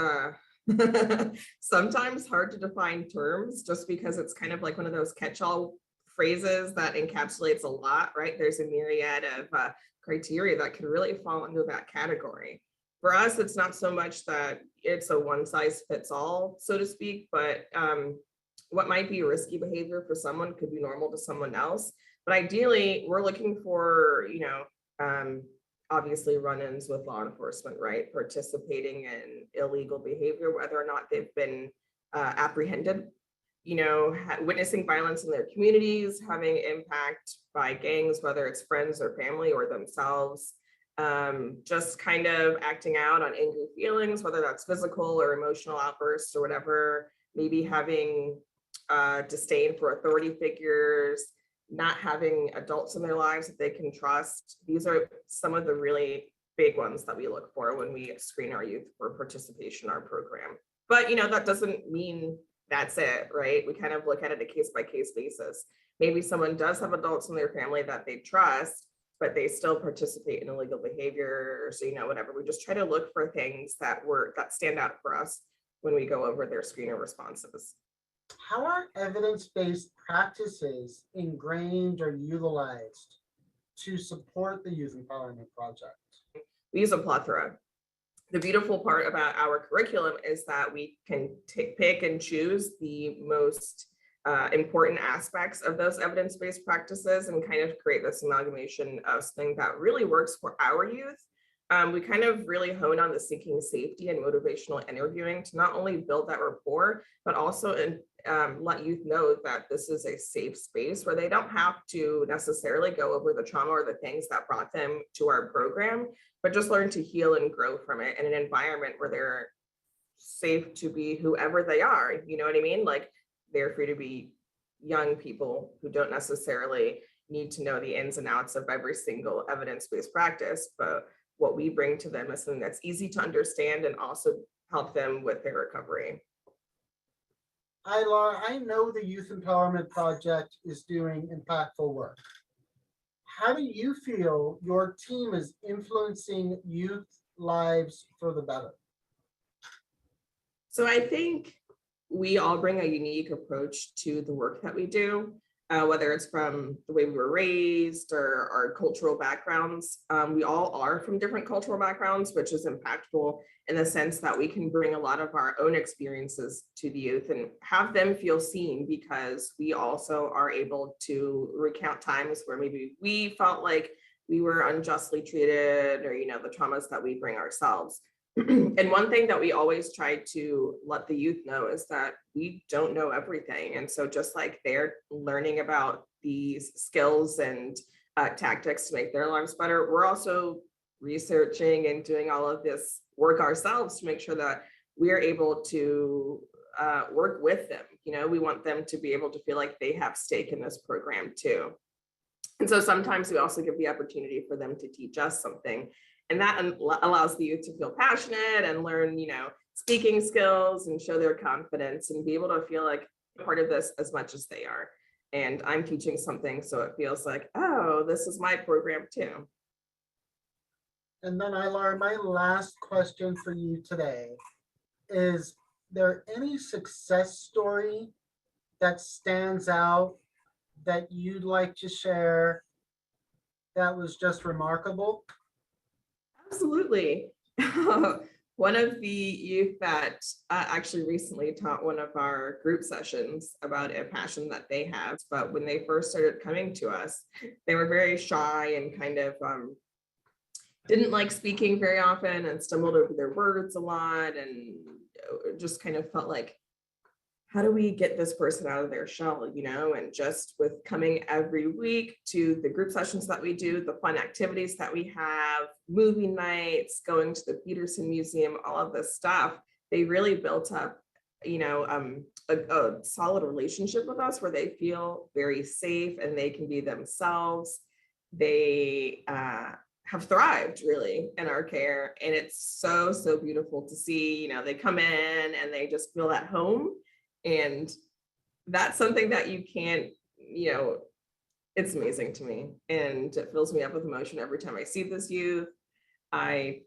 Speaker 7: sometimes hard to define terms, just because it's kind of like one of those catch-all phrases that encapsulates a lot, right? There's a myriad of criteria that could really fall into that category. For us, it's not so much that it's a one size fits all, so to speak, but what might be risky behavior for someone could be normal to someone else. But ideally, we're looking for, you know, obviously run-ins with law enforcement, right? Participating in illegal behavior, whether or not they've been apprehended, you know, witnessing violence in their communities, having impact by gangs, whether it's friends or family or themselves, just kind of acting out on angry feelings, whether that's physical or emotional outbursts or whatever, maybe having disdain for authority figures, not having adults in their lives that they can trust. These are some of the really big ones that we look for when we screen our youth for participation in our program. But, you know, that doesn't mean that's it, right? We kind of look at it a case-by-case basis. Maybe someone does have adults in their family that they trust, but they still participate in illegal behavior, so, you know, whatever. We just try to look for things that stand out for us when we go over their screener responses.
Speaker 4: How are evidence-based practices ingrained or utilized to support the Youth Empowerment Project?
Speaker 7: We use a plethora. The beautiful part about our curriculum is that we can pick and choose the most important aspects of those evidence-based practices and kind of create this amalgamation of something that really works for our youth. We kind of really hone on the seeking safety and motivational interviewing to not only build that rapport, but also let youth know that this is a safe space where they don't have to necessarily go over the trauma or the things that brought them to our program, but just learn to heal and grow from it in an environment where they're safe to be whoever they are. You know what I mean? Like, they're free to be young people who don't necessarily need to know the ins and outs of every single evidence-based practice, but what we bring to them is something that's easy to understand and also help them with their recovery.
Speaker 4: Laura, I know the Youth Empowerment Project is doing impactful work. How do you feel your team is influencing youth lives for the better?
Speaker 7: So I think we all bring a unique approach to the work that we do, whether it's from the way we were raised or our cultural backgrounds. We all are from different cultural backgrounds, which is impactful in the sense that we can bring a lot of our own experiences to the youth and have them feel seen, because we also are able to recount times where maybe we felt like we were unjustly treated, or, you know, the traumas that we bring ourselves. And one thing that we always try to let the youth know is that we don't know everything. And so just like they're learning about these skills and tactics to make their lives better, we're also researching and doing all of this work ourselves to make sure that we're able to work with them. You know, we want them to be able to feel like they have stake in this program too. And so sometimes we also give the opportunity for them to teach us something. And that allows the youth to feel passionate and learn, you know, speaking skills and show their confidence and be able to feel like part of this as much as they are. And I'm teaching something, so it feels like, oh, this is my program too.
Speaker 4: And then Laura, my last question for you today is there any success story that stands out that you'd like to share that was just remarkable?
Speaker 7: Absolutely. one of the youth that actually recently taught one of our group sessions about a passion that they have. But when they first started coming to us, they were very shy and kind of didn't like speaking very often and stumbled over their words a lot, and just kind of felt like, how do we get this person out of their shell, you know? And just with coming every week to the group sessions that we do, the fun activities that we have, movie nights, going to the Peterson Museum, all of this stuff, they really built up, you know, a solid relationship with us where they feel very safe and they can be themselves. They have thrived really in our care. And it's so, so beautiful to see, you know, they come in and they just feel at home. And that's something that you can't, you know, it's amazing to me. And it fills me up with emotion every time I see this youth. I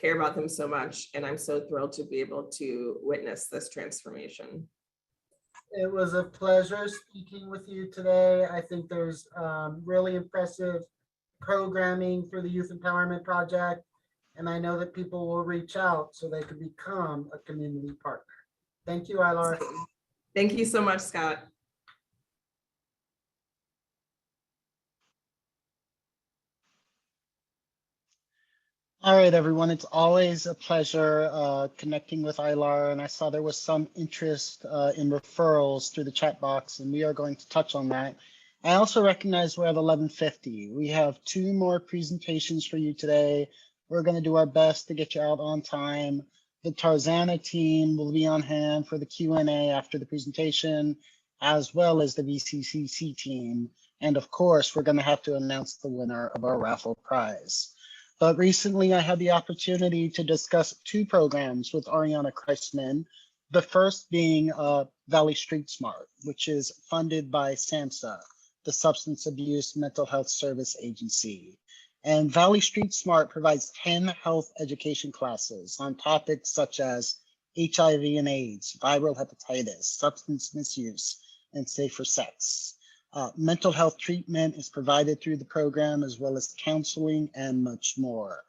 Speaker 7: care about them so much. And I'm so thrilled to be able to witness this transformation.
Speaker 4: It was a pleasure speaking with you today. I think there's really impressive programming for the Youth Empowerment Project. And I know that people will reach out so they could become a community partner. Thank you, Ilar.
Speaker 7: Thank you so much, Scott.
Speaker 1: All right, everyone. It's always a pleasure connecting with Ilar, and I saw there was some interest in referrals through the chat box, and we are going to touch on that. I also recognize we're at 11:50. We have 2 more presentations for you today. We're going to do our best to get you out on time. The Tarzana team will be on hand for the Q&A after the presentation, as well as the VCCC team. And of course, we're going to have to announce the winner of our raffle prize. But recently, I had the opportunity to discuss 2 programs with Ariana Kreisman, the first being Valley Street Smart, which is funded by SAMHSA, the Substance Abuse Mental Health Service Agency. And Valley Street Smart provides 10 health education classes on topics such as HIV and AIDS, viral hepatitis, substance misuse, and safer sex. Mental health treatment is provided through the program, as well as counseling and much more.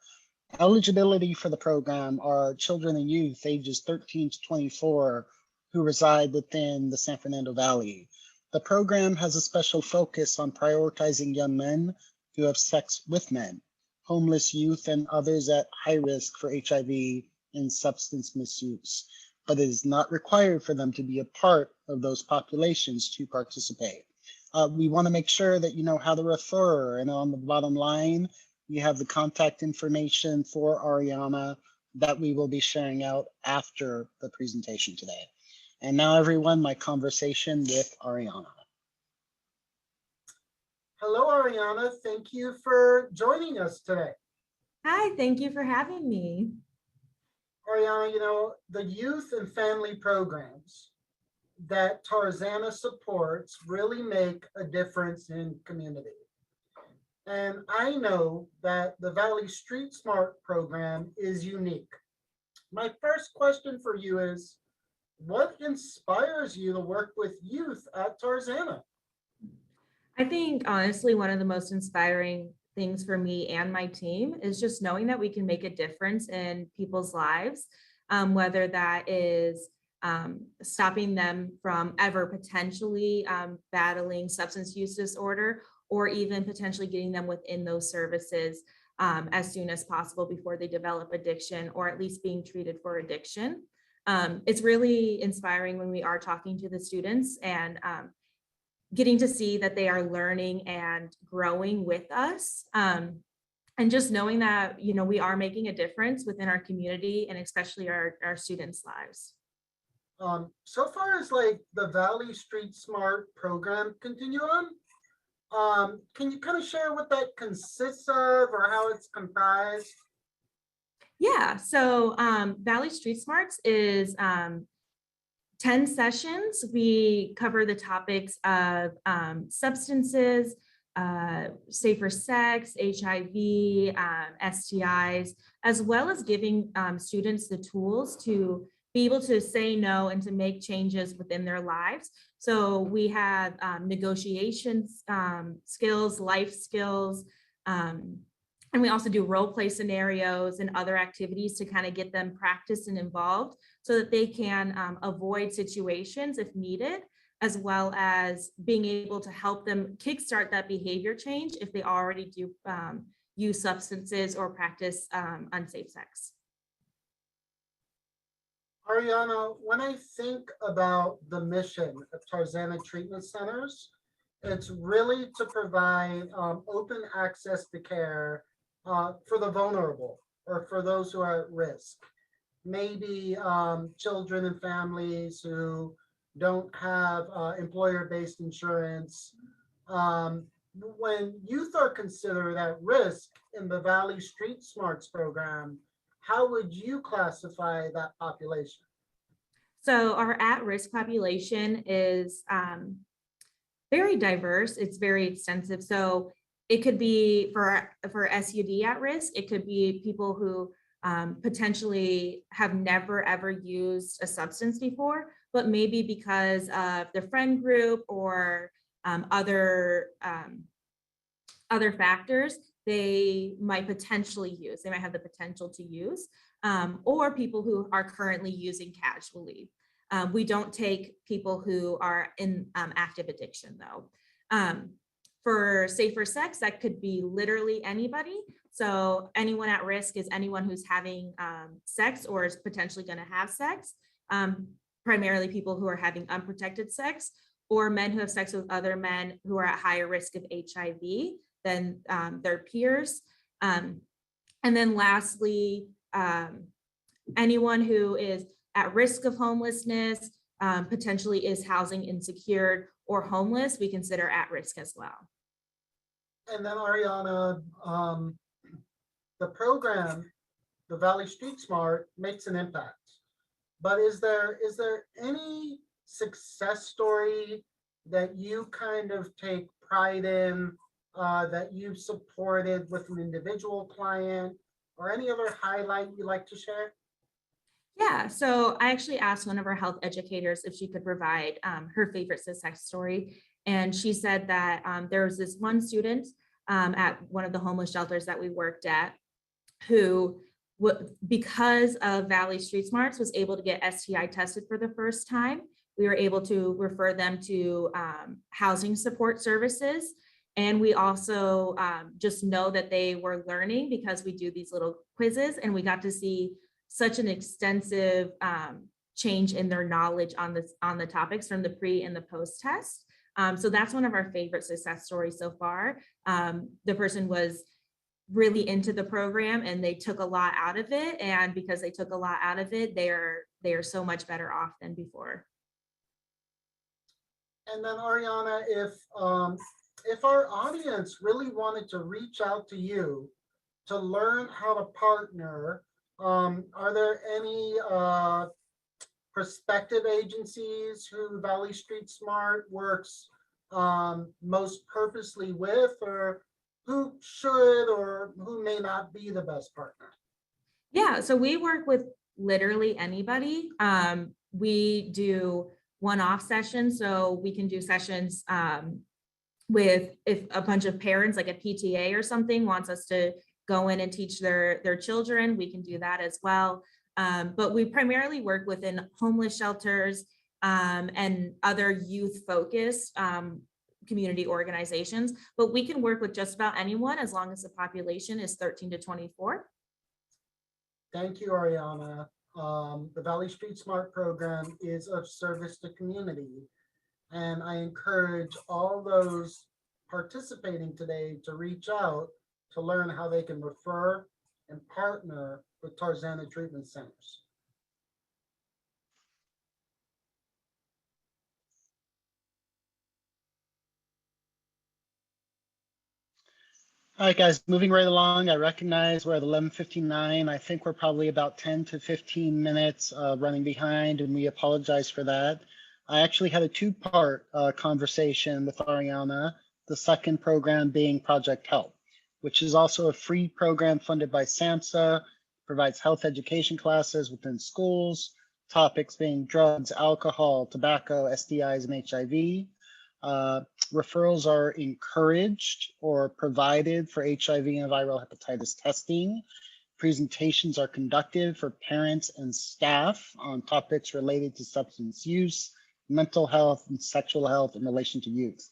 Speaker 1: Eligibility for the program are children and youth ages 13 to 24 who reside within the San Fernando Valley. The program has a special focus on prioritizing young men who have sex with men, homeless youth, and others at high risk for HIV and substance misuse, but it is not required for them to be a part of those populations to participate. We want to make sure that you know how to refer, and on the bottom line, you have the contact information for Ariana that we will be sharing out after the presentation today. And now, everyone, my conversation with Ariana.
Speaker 4: Hello, Ariana. Thank you for joining us today.
Speaker 8: Hi, thank you for having me.
Speaker 4: Ariana, you know, the youth and family programs that Tarzana supports really make a difference in community. And I know that the Valley Street Smart program is unique. My first question for you is, what inspires you to work with youth at Tarzana?
Speaker 8: I think honestly, one of the most inspiring things for me and my team is just knowing that we can make a difference in people's lives, whether that is stopping them from ever potentially battling substance use disorder, or even potentially getting them within those services as soon as possible before they develop addiction, or at least being treated for addiction. It's really inspiring when we are talking to the students and getting to see that they are learning and growing with us. And just knowing that, you know, we are making a difference within our community and especially our students' lives.
Speaker 4: So far as like the Valley Street Smart program Continuum, can you kind of share what that consists of or how it's comprised?
Speaker 8: Yeah, so Valley Street Smarts is 10 sessions. We cover the topics of substances, safer sex, HIV, STIs, as well as giving students the tools to be able to say no and to make changes within their lives. So we have negotiations skills, life skills, And we also do role play scenarios and other activities to kind of get them practiced and involved so that they can avoid situations if needed, as well as being able to help them kickstart that behavior change if they already do use substances or practice unsafe sex.
Speaker 4: Ariana, when I think about the mission of Tarzana Treatment Centers, it's really to provide open access to care for the vulnerable or for those who are at risk. Maybe children and families who don't have employer-based insurance. When youth are considered at risk in the Valley Street Smarts program, how would you classify that population?
Speaker 8: So our at-risk population is very diverse. It's very extensive. So it could be for SUD at risk, it could be people who potentially have never ever used a substance before, but maybe because of their friend group or other factors, they might potentially use, they might have the potential to use, or people who are currently using casually. We don't take people who are in active addiction though. For safer sex, that could be literally anybody. So anyone at risk is anyone who's having sex or is potentially going to have sex, primarily people who are having unprotected sex, or men who have sex with other men who are at higher risk of HIV than their peers. And then lastly, anyone who is at risk of homelessness, potentially is housing insecure or homeless, we consider at risk as well.
Speaker 4: And then Ariana, the program, the Valley Street Smart, makes an impact. But is there any success story that you kind of take pride in, that you've supported with an individual client, or any other highlight you'd like to share?
Speaker 8: Yeah, so I actually asked one of our health educators if she could provide her favorite success story. And she said that there was this one student at one of the homeless shelters that we worked at who, because of Valley Street Smarts, was able to get STI tested for the first time. We were able to refer them to housing support services. And we also just know that they were learning because we do these little quizzes, and we got to see such an extensive change in their knowledge on the topics from the pre and the post test. So that's one of our favorite success stories so far. The person was really into the program and they took a lot out of it. And because they took a lot out of it, they are so much better off than before.
Speaker 4: And then Ariana, if our audience really wanted to reach out to you to learn how to partner, are there any prospective agencies who Valley Street Smart works most purposely with, or who should or who may not be the best partner?
Speaker 8: Yeah, so we work with literally anybody. We do one-off sessions, so we can do sessions with, if a bunch of parents, like a PTA or something, wants us to go in and teach their children, we can do that as well. But we primarily work within homeless shelters and other youth-focused community organizations, but we can work with just about anyone as long as the population is 13 to 24.
Speaker 4: Thank you, Ariana. The Valley Street Smart program is of service to community, and I encourage all those participating today to reach out to learn how they can refer and partner with Tarzana Treatment Centers.
Speaker 1: All right, guys, moving right along. I recognize we're at 11:59. I think we're probably about 10 to 15 minutes running behind, and we apologize for that. I actually had a two-part conversation with Ariana, the second program being Project Help, which is also a free program funded by SAMHSA, provides health education classes within schools, topics being drugs, alcohol, tobacco, STIs, and HIV. Referrals are encouraged or provided for HIV and viral hepatitis testing. Presentations are conducted for parents and staff on topics related to substance use, mental health, and sexual health in relation to youth.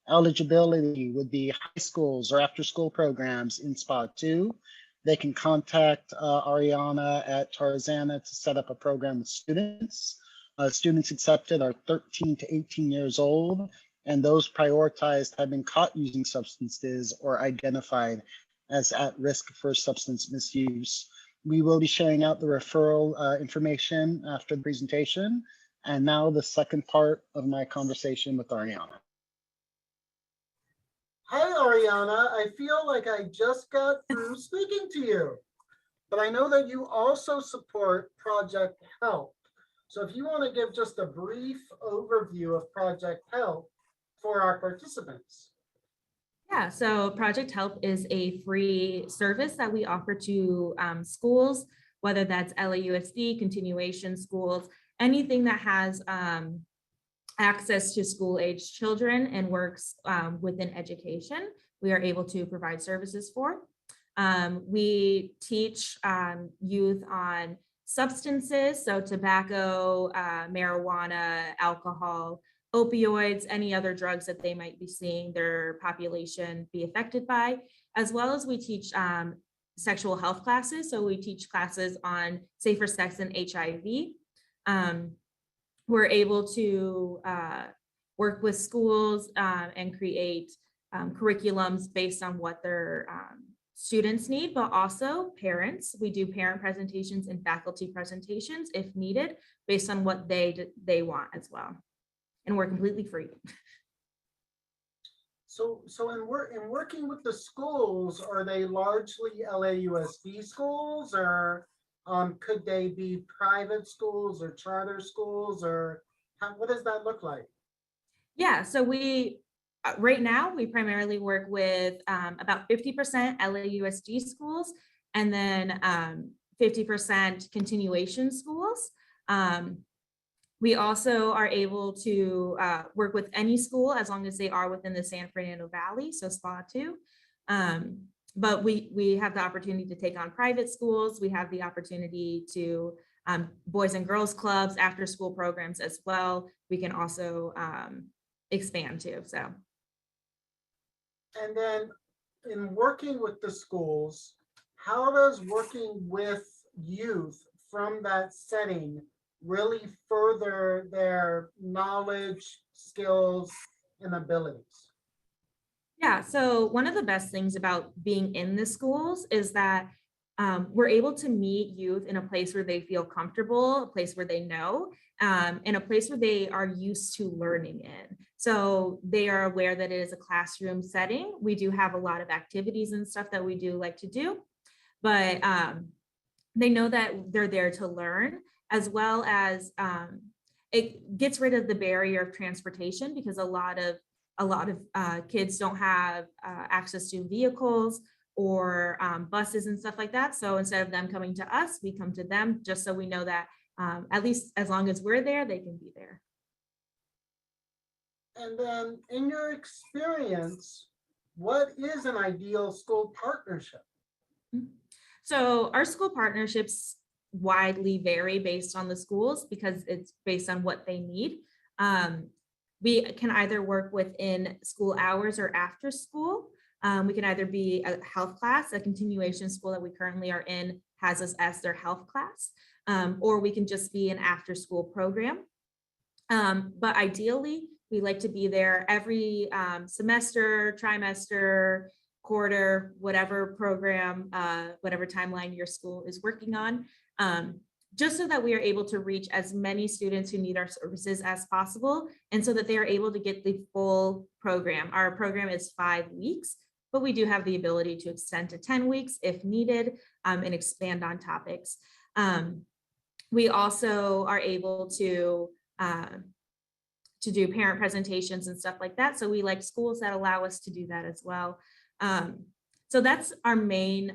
Speaker 1: Eligibility would be high schools or after-school programs in SPA 2. They can contact Ariana at Tarzana to set up a program with students. Students accepted are 13 to 18 years old, and those prioritized have been caught using substances or identified as at risk for substance misuse. We will be sharing out the referral information after the presentation. And now the second part of my conversation with Ariana.
Speaker 4: Hi, Ariana. I feel like I just got through speaking to you, but I know that you also support Project Help. So if you want to give just a brief overview of Project Help for our participants.
Speaker 8: Yeah, so Project Help is a free service that we offer to schools, whether that's LAUSD, continuation schools, anything that has access to school-age children and works within education, we are able to provide services for. We teach youth on substances, so tobacco, marijuana, alcohol, opioids, any other drugs that they might be seeing their population be affected by, as well as we teach sexual health classes. So we teach classes on safer sex and HIV. We're able to work with schools and create curriculums based on what their students need, but also parents. We do parent presentations and faculty presentations if needed, based on what they want as well. And we're completely free.
Speaker 4: So in working with the schools, are they largely LAUSD schools, or could they be private schools or charter schools, or what does that look like?
Speaker 8: Yeah, so we right now we primarily work with about 50% LAUSD schools, and then 50% continuation schools. We also are able to work with any school as long as they are within the San Fernando Valley, so SPA 2. But we have the opportunity to take on private schools. We have the opportunity to boys and girls clubs, after school programs as well. We can also expand too, so.
Speaker 4: And then in working with the schools, how does working with youth from that setting really further their knowledge, skills, and abilities?
Speaker 8: Yeah, so one of the best things about being in the schools is that we're able to meet youth in a place where they feel comfortable, a place where they know, and a place where they are used to learning in. So they are aware that it is a classroom setting. We do have a lot of activities and stuff that we do like to do, but they know that they're there to learn, as well as it gets rid of the barrier of transportation, because a lot of kids don't have access to vehicles or buses and stuff like that. So instead of them coming to us, we come to them, just so we know that at least as long as we're there, they can be there.
Speaker 4: And then in your experience, what is an ideal school partnership?
Speaker 8: So our school partnerships widely vary based on the schools, because it's based on what they need. We can either work within school hours or after school. We can either be a health class, a continuation school that we currently are in has us as their health class, or we can just be an after school program. But ideally, we like to be there every semester, trimester, quarter, whatever program, whatever timeline your school is working on, just so that we are able to reach as many students who need our services as possible, and so that they are able to get the full program. Our program is 5 weeks, but we do have the ability to extend to 10 weeks if needed, and expand on topics. We also are able to do parent presentations and stuff like that. So we like schools that allow us to do that as well. So that's our main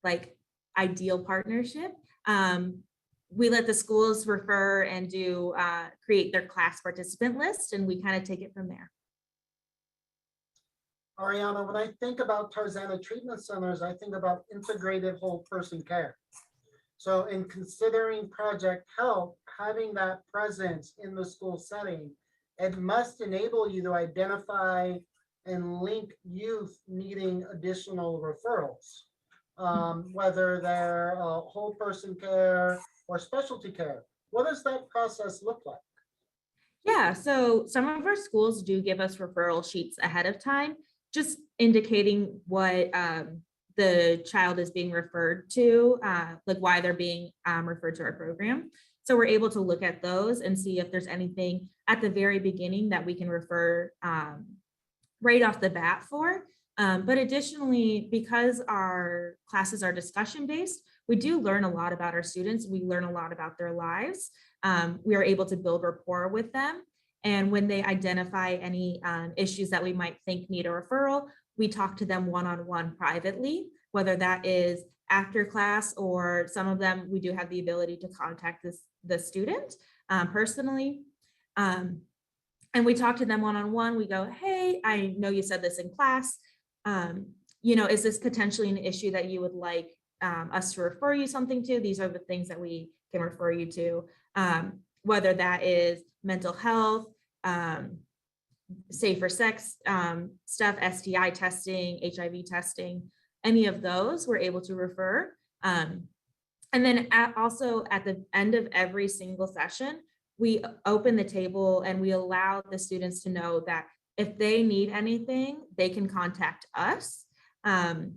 Speaker 8: like ideal partnership. we let the schools refer and do create their class participant list, and we kind of take it from there.
Speaker 4: Ariana, when I think about Tarzana treatment centers, I think about integrated whole person care. So in considering Project Help, having that presence in the school setting, it must enable you to identify and link youth needing additional referrals, whether they're whole person care or specialty care. What does that process look like?
Speaker 8: Yeah, so some of our schools do give us referral sheets ahead of time, just indicating what the child is being referred to, like why they're being referred to our program. So we're able to look at those and see if there's anything at the very beginning that we can refer right off the bat for. But additionally, because our classes are discussion based, we do learn a lot about our students. We learn a lot about their lives. We are able to build rapport with them. And when they identify any issues that we might think need a referral, we talk to them one-on-one privately, whether that is after class, or some of them, we do have the ability to contact the student personally. And we talk to them one-on-one. We go, hey, I know you said this in class. Is this potentially an issue that you would like us to refer you something to? These are the things that we can refer you to, whether that is mental health, safer sex stuff, STI testing, HIV testing, any of those we're able to refer. And then also at the end of every single session, we open the table and we allow the students to know that if they need anything, they can contact us. And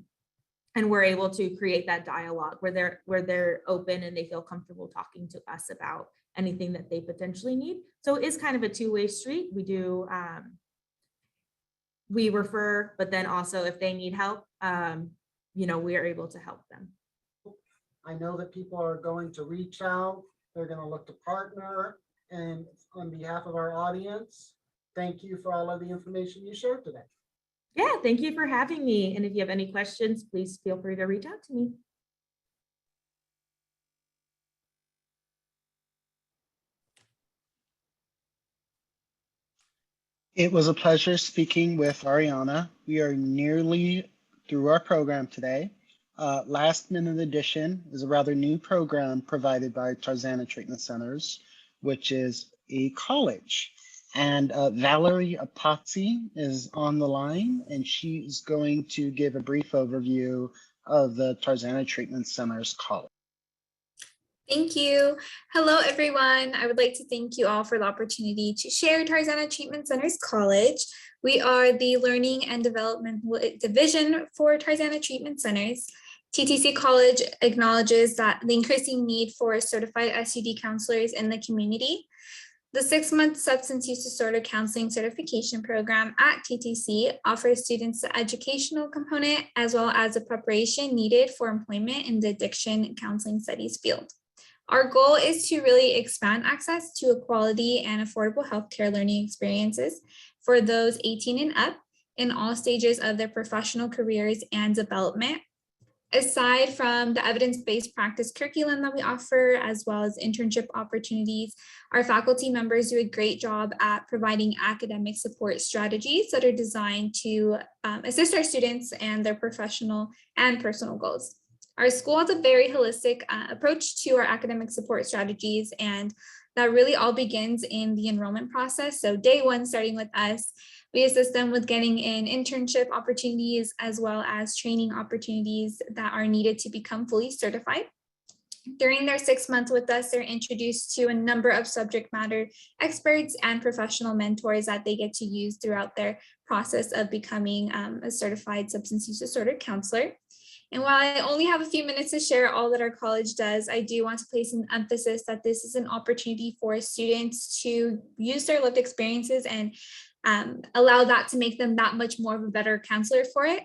Speaker 8: we're able to create that dialogue where they're open and they feel comfortable talking to us about anything that they potentially need. So it is kind of a two-way street. We do, we refer, but then also if they need help, we are able to help them.
Speaker 4: I know that people are going to reach out. They're going to look to partner. And on behalf of our audience, thank you for all of the information you shared today.
Speaker 8: Yeah, thank you for having me. And if you have any questions, please feel free to reach out to me.
Speaker 1: It was a pleasure speaking with Ariana. We are nearly through our program today. Last Minute Edition is a rather new program provided by Tarzana Treatment Centers, which is a college. And Valerie Apazzi is on the line, and she is going to give a brief overview of the Tarzana Treatment Centers College.
Speaker 9: Thank you. Hello, everyone. I would like to thank you all for the opportunity to share Tarzana Treatment Centers College. We are the Learning and Development Division for Tarzana Treatment Centers. TTC College acknowledges that the increasing need for certified SUD counselors in the community. The 6-month substance use disorder counseling certification program at TTC offers students the educational component as well as the preparation needed for employment in the addiction counseling studies field. Our goal is to really expand access to a quality and affordable healthcare learning experiences for those 18 and up in all stages of their professional careers and development. Aside from the evidence-based practice curriculum that we offer, as well as internship opportunities, our faculty members do a great job at providing academic support strategies that are designed to assist our students and their professional and personal goals. Our school has a very holistic approach to our academic support strategies, and that really all begins in the enrollment process. So day one, starting with us, we assist them with getting in internship opportunities as well as training opportunities that are needed to become fully certified. During their 6 months with us, they're introduced to a number of subject matter experts and professional mentors that they get to use throughout their process of becoming a certified substance use disorder counselor. And while I only have a few minutes to share all that our college does, I do want to place an emphasis that this is an opportunity for students to use their lived experiences and allow that to make them that much more of a better counselor for it.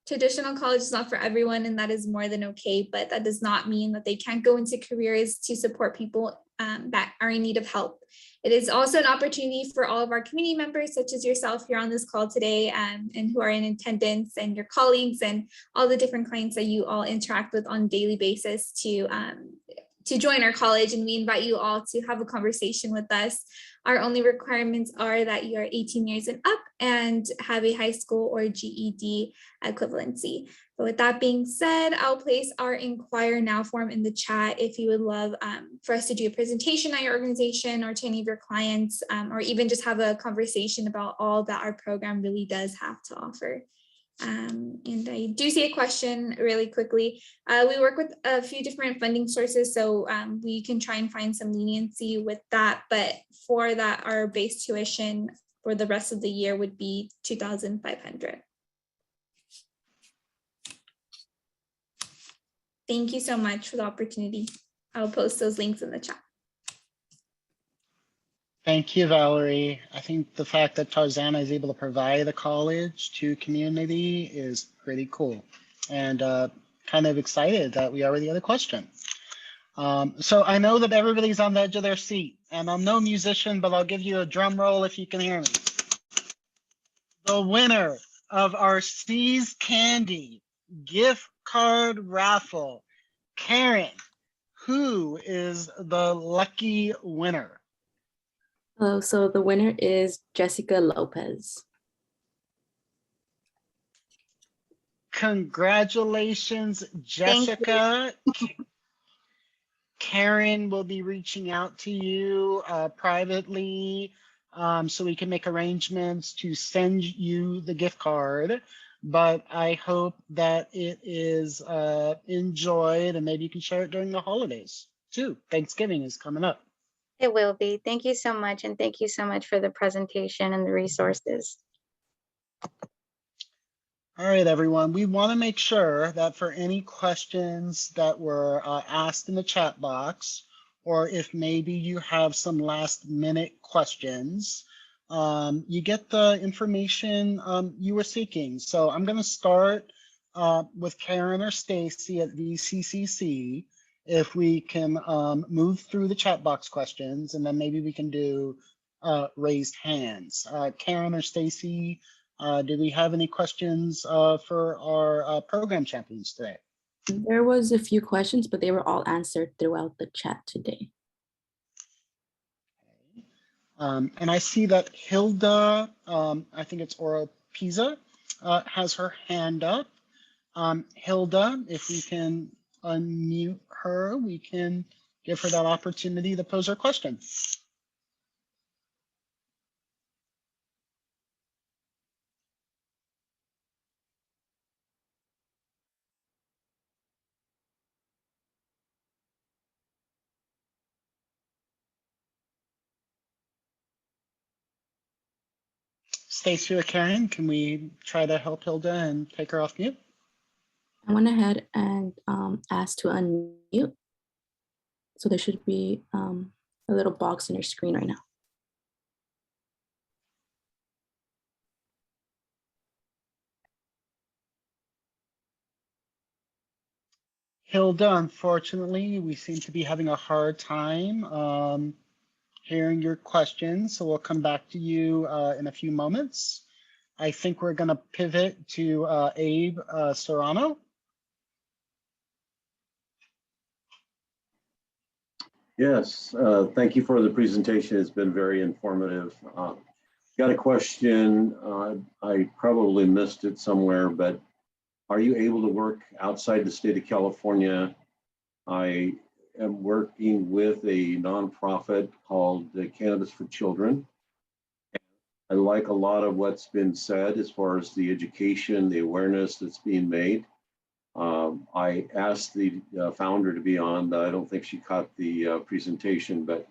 Speaker 9: Traditional college is not for everyone, and that is more than okay, but that does not mean that they can't go into careers to support people that are in need of help. It is also an opportunity for all of our community members, such as yourself here on this call today, and who are in attendance, and your colleagues and all the different clients that you all interact with on a daily basis, to to join our college, and we invite you all to have a conversation with us. Our only requirements are that you are 18 years and up and have a high school or GED equivalency. But with that being said, I'll place our Inquire Now form in the chat if you would love for us to do a presentation at your organization or to any of your clients, or even just have a conversation about all that our program really does have to offer. And I do see a question really quickly. We work with a few different funding sources, so we can try and find some leniency with that. But for that, our base tuition for the rest of the year would be $2,500. Thank you so much for the opportunity. I'll post those links in the chat.
Speaker 1: Thank you, Valerie. I think the fact that Tarzana is able to provide a college to community is pretty cool, and kind of excited that we already had a question. So I know that everybody's on the edge of their seat, and I'm no musician, but I'll give you a drum roll if you can hear me. The winner of our C's Candy gift card raffle, Karen, who is the lucky winner?
Speaker 10: Hello, so the winner is Jessica Lopez.
Speaker 1: Congratulations, Jessica. Karen will be reaching out to you privately so we can make arrangements to send you the gift card. But I hope that it is enjoyed, and maybe you can share it during the holidays too. Thanksgiving is coming up.
Speaker 11: It will be. Thank you so much. And thank you so much for the presentation and the resources.
Speaker 1: All right, everyone. We want to make sure that for any questions that were asked in the chat box, or if maybe you have some last minute questions, you get the information you were seeking. So I'm going to start with Karen or Stacy at VCCC. If we can move through the chat box questions, and then maybe we can do raised hands. Karen or Stacy, do we have any questions for our program champions today?
Speaker 10: There was a few questions, but they were all answered throughout the chat today.
Speaker 1: And I see that Hilda, I think it's Ora Pisa, has her hand up. Hilda, if we can unmute her, we can give her that opportunity to pose her question. Stacy or Karen, can we try to help Hilda and take her off mute?
Speaker 10: I went ahead and asked to unmute. So there should be a little box on your screen right now.
Speaker 1: Hilda, unfortunately, we seem to be having a hard time hearing your questions, so we'll come back to you in a few moments. I think we're going to pivot to Abe Serrano.
Speaker 12: Yes, thank you for the presentation. It's been very informative. Got a question. I probably missed it somewhere, but are you able to work outside the state of California? I am working with a nonprofit called Cannabis for Children. I like a lot of what's been said as far as the education, the awareness that's being made. I asked the founder to be on. I don't think she caught the presentation, but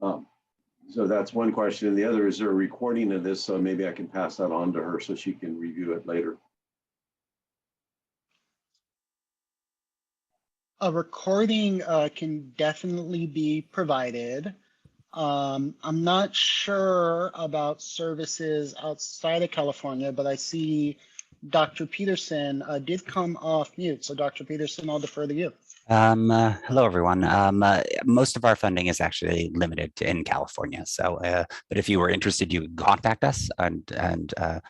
Speaker 12: so that's one question. And the other, is there a recording of this? So maybe I can pass that on to her so she can review it later.
Speaker 1: A recording can definitely be provided. I'm not sure about services outside of California, but I see Dr. Peterson did come off mute. So Dr. Peterson, I'll defer to you.
Speaker 13: Hello, everyone. Most of our funding is actually limited to in California. So, but if you were interested, you would contact us and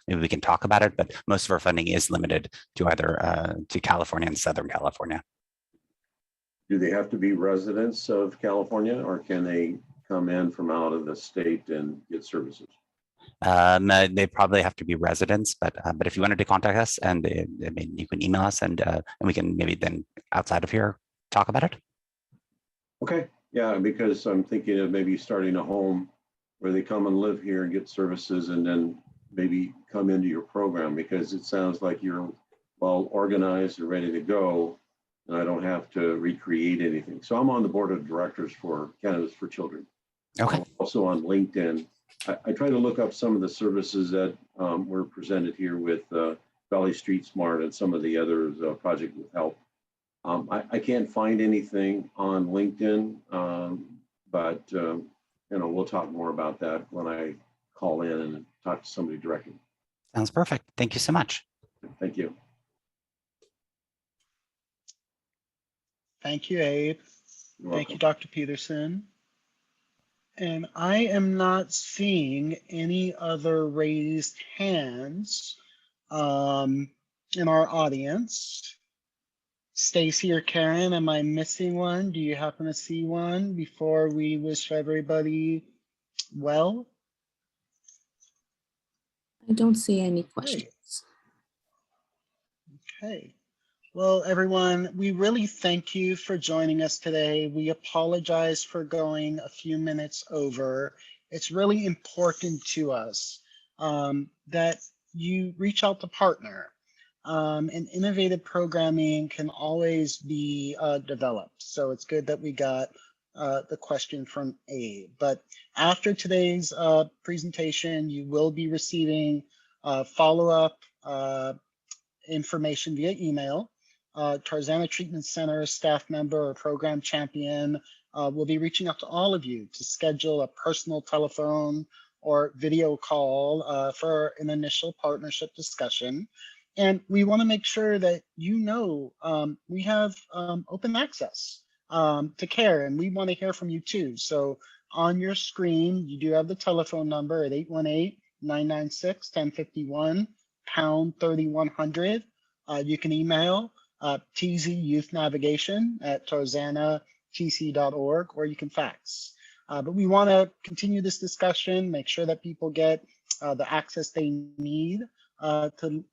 Speaker 13: maybe we can talk about it. But most of our funding is limited to either to California and Southern California.
Speaker 12: Do they have to be residents of California, or can they come in from out of the state and get services?
Speaker 13: They probably have to be residents, but if you wanted to contact us, and I mean, you can email us, and we can maybe then outside of here talk about it.
Speaker 12: Okay, yeah, because I'm thinking of maybe starting a home where they come and live here and get services, and then maybe come into your program, because it sounds like you're well organized and ready to go, and I don't have to recreate anything. So I'm on the board of directors for Cannabis for Children.
Speaker 13: Okay.
Speaker 12: I'm also on LinkedIn. I try to look up some of the services that were presented here with Valley Street Smart and some of the others, Project with Help. I can't find anything on LinkedIn, but you know, we'll talk more about that when I call in and talk to somebody directly.
Speaker 13: Sounds perfect. Thank you so much.
Speaker 12: Thank you.
Speaker 1: Thank you, Abe.
Speaker 12: You're
Speaker 1: Thank you,
Speaker 12: welcome.
Speaker 1: Dr. Peterson. And I am not seeing any other raised hands in our audience. Stacy or Karen, am I missing one? Do you happen to see one before we wish everybody well?
Speaker 10: I don't see any questions.
Speaker 1: Okay. Well, everyone, we really thank you for joining us today. We apologize for going a few minutes over. It's really important to us that you reach out to partner. And innovative programming can always be developed. So it's good that we got the question from Abe. But after today's presentation, you will be receiving follow-up information via email. Tarzana Treatment Center staff member or program champion will be reaching out to all of you to schedule a personal telephone or video call for an initial partnership discussion. And we want to make sure that you know we have open access to care, and we want to hear from you too. So on your screen, you do have the telephone number at 818-996-1051, pound 3100. You can email tzyouthnavigation@tarzanatc.org, or you can fax. But we want to continue this discussion, make sure that people get the access they need to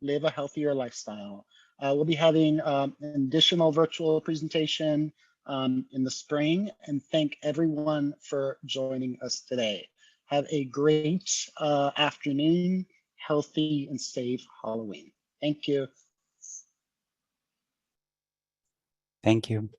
Speaker 1: live a healthier lifestyle. We'll be having an additional virtual presentation in the spring, and thank everyone for joining us today. Have a great afternoon, healthy and safe Halloween. Thank you.
Speaker 13: Thank you.